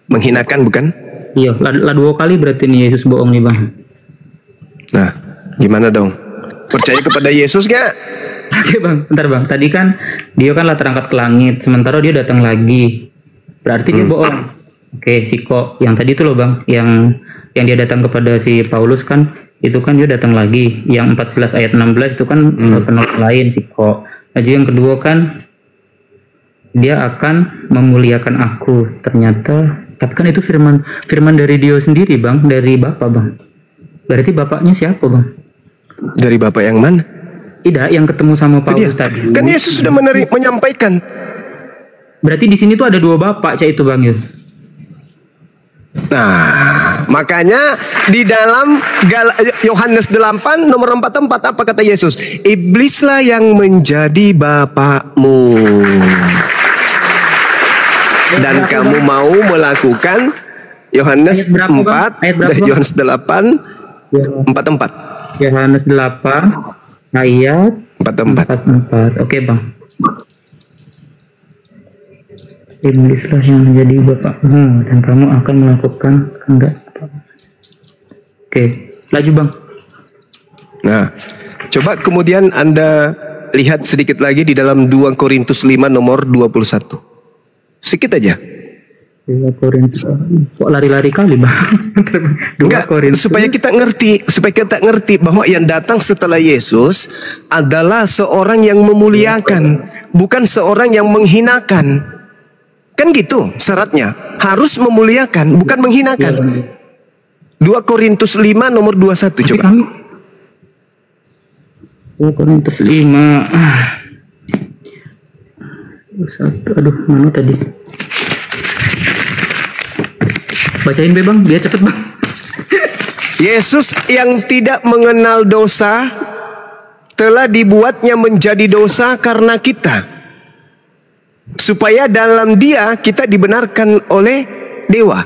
Menghinakan bukan? Iya, lah 2 kali berarti nih Yesus bohong nih Bang. Nah, gimana dong? Percaya kepada Yesus gak? Oke Bang, bentar Bang. Tadi kan dia kan lah terangkat ke langit, sementara dia datang lagi. Berarti dia bohong. Oke, Siko yang tadi itu loh Bang, yang dia datang kepada si Paulus kan, itu kan dia datang lagi. Yang 14 ayat 16 itu kan penolak lain Siko. Laju yang kedua kan dia akan memuliakan aku. Ternyata tapi kan itu firman dari dia sendiri Bang, dari Bapa Bang. Berarti bapaknya siapa Bang? Dari Bapak yang mana? Tidak, yang ketemu sama Paulus tadi. Kan Yesus sudah menyampaikan. Berarti di sini tuh ada 2 bapak cak itu Bang ya. Nah, makanya di dalam Yohanes 8 nomor 44 apa kata Yesus? Iblislah yang menjadi bapakmu. Dan kamu mau melakukan Yohanes 4 Yohanes 8 44. Yohanes 8 ayat 44. Oke Bang. Iblislah yang menjadi bapakmu dan kamu akan melakukan kehendak. Oke, laju Bang. Nah, coba kemudian Anda lihat sedikit lagi di dalam 2 Korintus 5 nomor 21. Sedikit aja. 2 Korintus. Kok lari-lari kali Bang? Enggak, supaya kita ngerti bahwa yang datang setelah Yesus adalah seorang yang memuliakan, bukan seorang yang menghinakan. Kan gitu syaratnya, harus memuliakan bukan menghinakan. 2 Korintus 5 nomor 21 coba. 2 Korintus 5. Aduh, mana tadi? Bacain be Bang, biar cepet Bang. Yesus yang tidak mengenal dosa telah dibuatnya menjadi dosa karena kita, supaya dalam dia kita dibenarkan oleh dewa.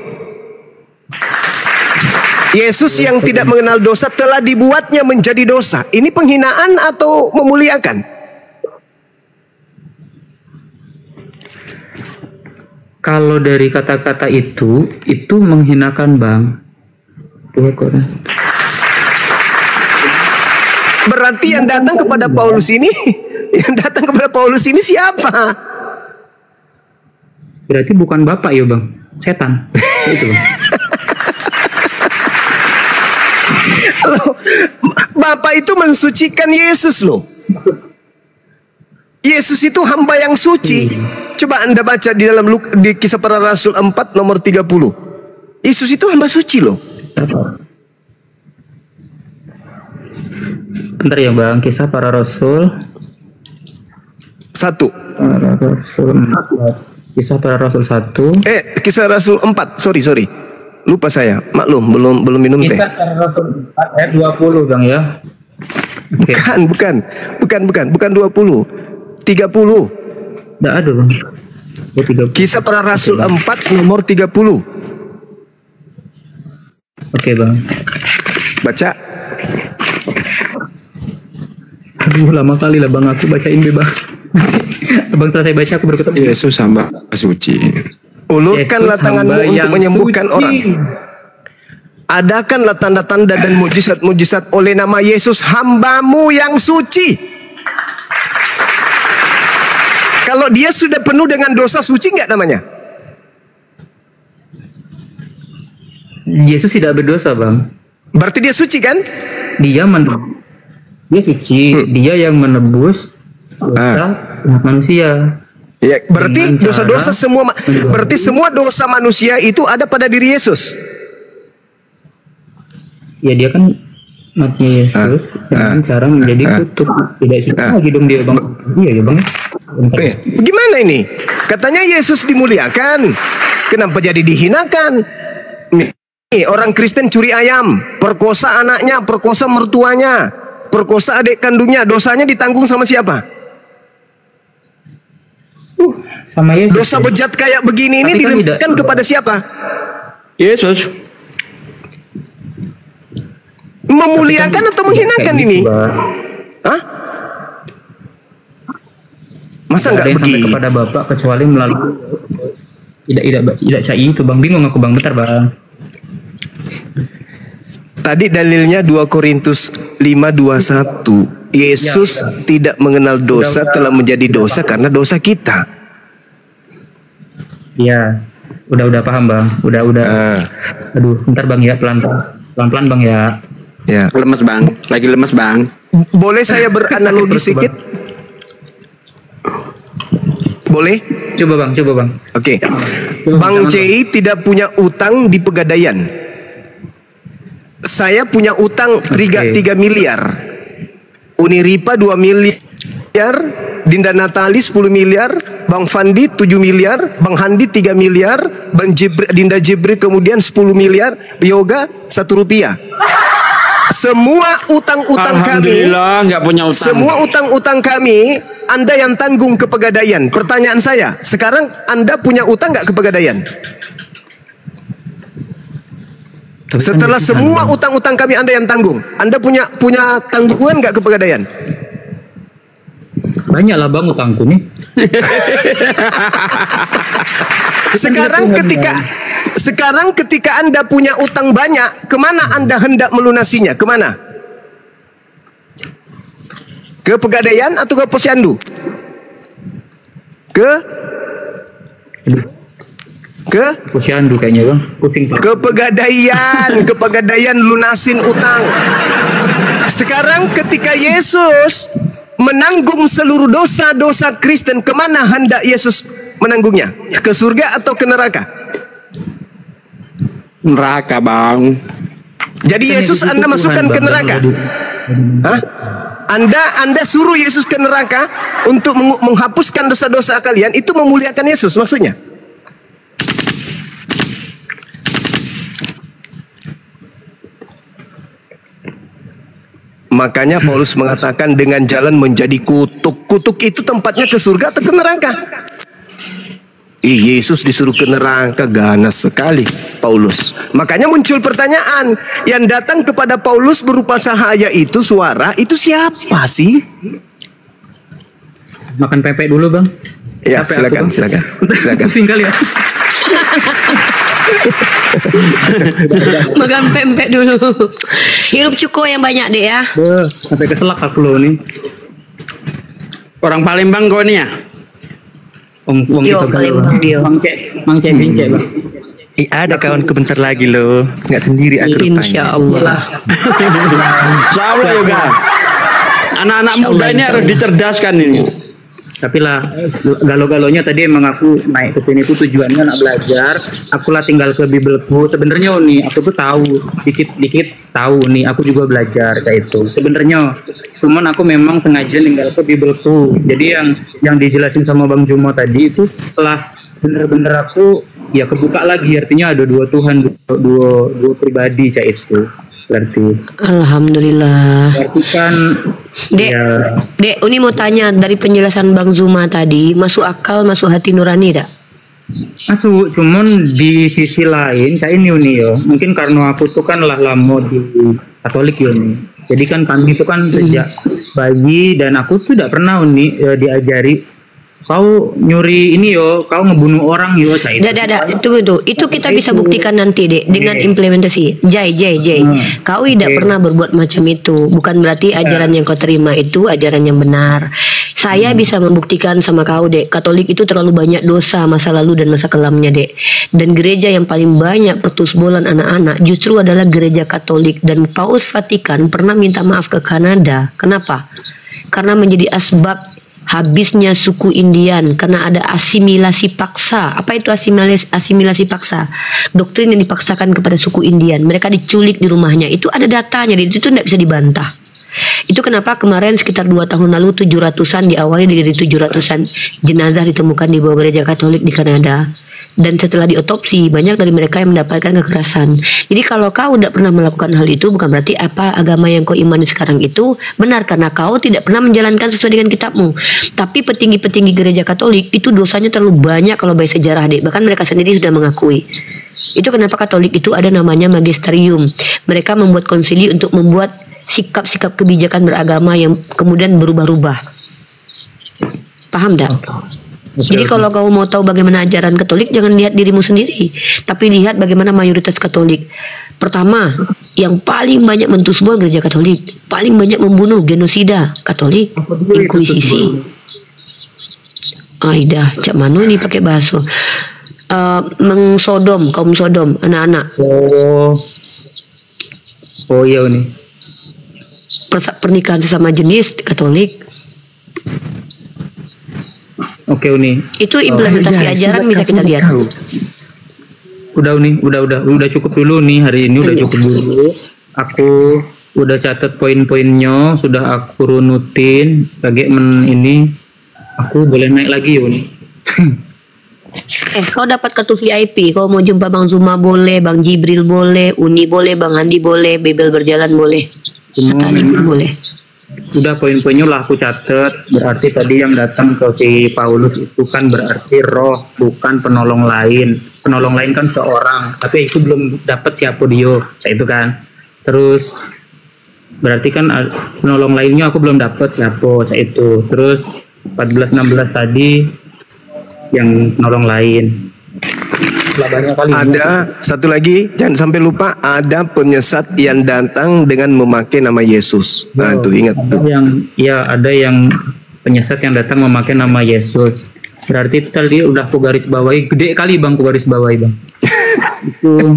Yesus yang tidak mengenal dosa telah dibuatnya menjadi dosa. Ini penghinaan atau memuliakan? Kalau dari kata-kata itu menghinakan Bang. Berarti yang datang kepada Paulus ini siapa? Berarti bukan bapak ya Bang, setan. Itu Bang. Loh, Bapa itu mensucikan Yesus loh. Yesus itu hamba yang suci. Coba Anda baca di dalam di Kisah Para Rasul 4 nomor 30. Yesus itu hamba suci loh. Bentar ya Bang, Kisah Para Rasul 1. Kisah Para Rasul 1. Kisah Rasul 4. Sorry. Lupa saya. Maklum, belum minum teh. Kisah Para Rasul 4 ayat 20 Bang ya. Bukan 20. 30. Enggak ada Bang. Kisah Para Rasul 4 nomor 30. Oke Bang. Baca. Aduh, lama kali lah Bang aku bacain deh Bang. Bang selesai baca aku baru ketemu. Yesus hamba suci. Ulurkanlah tanganmu untuk menyembuhkan orang. Adakanlah tanda-tanda dan mujizat-mujizat oleh nama Yesus hambamu yang suci. Kalau dia sudah penuh dengan dosa, suci nggak namanya? Yesus tidak berdosa Bang. Berarti dia suci kan? Dia suci. Dia yang menebus dosa manusia. Ya, berarti dosa-dosa semua. Berarti semua dosa manusia itu ada pada diri Yesus. Ya dia kan matinya Yesus dengan cara menjadi kutuk. Tidak suci lagi dong dia Bang. Iya ya Bang. Gimana ini? Katanya Yesus dimuliakan. Kenapa jadi dihinakan? Nih, orang Kristen curi ayam, perkosa anaknya, perkosa mertuanya, perkosa adik kandungnya, dosanya ditanggung sama siapa? Sama Yesus. Dosa bejat kayak begini ini dilemparkan kepada siapa? Yesus. Memuliakan atau menghinakan ini? Hah? Masa nggak begini? Sampai kepada Bapak kecuali melalui tidak cai itu Bang, bingung aku Bang, bentar Bang. Tadi dalilnya 2 Korintus 5:21. Yesus tidak mengenal dosa, telah menjadi dosa karena dosa kita. Iya, udah paham Bang, udah. Aduh, bentar Bang ya, pelan-pelan Bang ya. Ya. Lemes Bang, lagi lemes Bang. Boleh saya beranalogi sedikit? Boleh? Coba Bang. Oke. Bang CI tidak punya utang di Pegadaian. Saya punya utang 3 miliar. Uniripa 2 miliar, Dinda Natali 10 miliar, Bang Fandi 7 miliar, Bang Handi 3 miliar, Dinda Jibri kemudian 10 miliar, Yoga 1 rupiah. Semua utang-utang kami, nggak punya utang. Semua utang-utang kami Anda yang tanggung ke Pegadaian. Pertanyaan saya, sekarang Anda punya utang nggak ke Pegadaian? Setelah semua utang-utang kami Anda yang tanggung, Anda punya tanggungan nggak ke Pegadaian? Banyak lah Bang utangku nih. Sekarang ketika Anda punya utang banyak, kemana Anda hendak melunasinya? Kemana? Ke Pegadaian atau ke Posyandu? Ke Posyandu kayaknya Bang. Pusing. Ke Pegadaian lunasin utang. Sekarang ketika Yesus menanggung seluruh dosa-dosa Kristen, kemana hendak Yesus menanggungnya? Ke surga atau ke neraka? Neraka Bang. Jadi Yesus Anda masukkan ke neraka? Hah? Anda suruh Yesus ke neraka untuk menghapuskan dosa-dosa kalian, itu memuliakan Yesus maksudnya? Makanya Paulus mengatakan dengan jalan menjadi kutuk. Kutuk itu tempatnya ke surga atau ke neraka? Yesus disuruh ke neraka, ganas sekali Paulus. Makanya muncul pertanyaan, yang datang kepada Paulus berupa cahaya itu, suara itu siapa sih? Makan pempek dulu Bang. Ya, silakan. Pusing kali ya. Makan pempek dulu. Hirup cuko yang banyak deh ya. Sampai keselak aku loh nih. Orang Palembang kau ini ya? Wong Yo, kita Palembang dia. Mang Cek Bang. Ada kawanku bentar lagi loh. Nggak sendiri aku rupanya. Insya Allah. Insya Allah juga. Anak-anak muda ini harus dicerdaskan ini. Tapi lah galo-galonya tadi emang aku naik ke sini tuh tujuannya nak belajar. Aku lah tinggal ke Bibelku. Sebenarnya nih aku tuh tahu dikit-dikit tahu nih. Aku juga belajar kayak itu. Sebenarnya cuman aku memang sengaja tinggal ke Bibelku. Jadi yang dijelasin sama Bang Jumo tadi itu setelah bener-bener aku ya kebuka lagi. Artinya ada dua Tuhan, dua pribadi kayak itu. Berarti Alhamdulillah. berarti kan Dek, ya, Dek, Uni mau tanya dari penjelasan Bang Zuma tadi, masuk akal, masuk hati nurani tak? masuk. Cuman di sisi lain kayak ini Uni yo. Mungkin karena aku tuh kan lah lama di Katolik yo nih. Jadi kan kami itu kan sejak bayi dan aku tuh tidak pernah Uni diajari kau nyuri ini yo, kau ngebunuh orang yo, cah itu. Tunggu. Itu kita bisa buktikan nanti, Dek, dengan implementasi. Jai. Kau tidak pernah berbuat macam itu. Bukan berarti ajaran yang kau terima itu ajaran yang benar. Saya bisa membuktikan sama kau, Dek. Katolik itu terlalu banyak dosa masa lalu dan masa kelamnya, Dek. Dan gereja yang paling banyak pertusbolan anak-anak justru adalah gereja Katolik. Dan Paus Vatikan pernah minta maaf ke Kanada. Kenapa? Karena menjadi asbab habisnya suku Indian karena ada asimilasi paksa. Apa itu asimilasi paksa? Doktrin yang dipaksakan kepada suku Indian. Mereka diculik di rumahnya. Itu ada datanya, itu tidak bisa dibantah. Itu kenapa kemarin sekitar 2 tahun lalu 700-an diawali dari 700-an jenazah ditemukan di bawah gereja Katolik di Kanada. Dan setelah diotopsi banyak dari mereka yang mendapatkan kekerasan. Jadi kalau kau tidak pernah melakukan hal itu bukan berarti apa agama yang kau imani sekarang itu benar, karena kau tidak pernah menjalankan sesuai dengan kitabmu. Tapi petinggi-petinggi gereja Katolik itu dosanya terlalu banyak kalau baik sejarah, Dek. Bahkan mereka sendiri sudah mengakui. Itu kenapa Katolik itu ada namanya magisterium. Mereka membuat konsili untuk membuat sikap-sikap kebijakan beragama yang kemudian berubah-ubah. Paham tak? Jadi kalau kamu mau tahu bagaimana ajaran Katolik, jangan lihat dirimu sendiri, tapi lihat bagaimana mayoritas Katolik. Pertama, yang paling banyak mentusbol gereja Katolik, paling banyak membunuh, genosida Katolik, inkuisisi. Aidah, cak manu ini pakai bahasa mengsodom, kaum Sodom, anak-anak. Oh iya nih. Pernikahan sesama jenis Katolik. Oke Uni. Itu implementasi ajaran bisa kita lihat. Udah Uni, udah cukup dulu nih hari ini, udah cukup dulu. Aku udah catat poin-poinnya, sudah aku runutin. Ini aku boleh naik lagi Uni. Kau dapat kartu VIP. Kau mau jumpa Bang Zuma boleh, Bang Jibril boleh, Uni boleh, Bang Andi boleh, Bebel berjalan boleh, Natali pun boleh. Udah poin-poinnya lah aku catat. Berarti tadi yang datang ke si Paulus itu kan berarti roh, bukan penolong lain. Penolong lain kan seorang, tapi itu belum dapat siapa dia, itu kan. Terus berarti kan penolong lainnya aku belum dapat siapa, itu. Terus 14-16 tadi yang penolong lain. Ada satu lagi, jangan sampai lupa, ada penyesat yang datang dengan memakai nama Yesus. Nah, itu ingat tuh. Ada yang penyesat yang datang memakai nama Yesus. Berarti itu tadi udah aku garis bawahi, gede kali Bang, aku garis bawahi Bang. Itu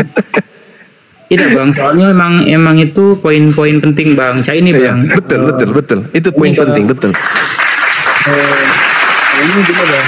tidak Bang, soalnya emang itu poin-poin penting Bang. Ini Bang. Betul. Itu poin penting, betul. Ini juga Bang.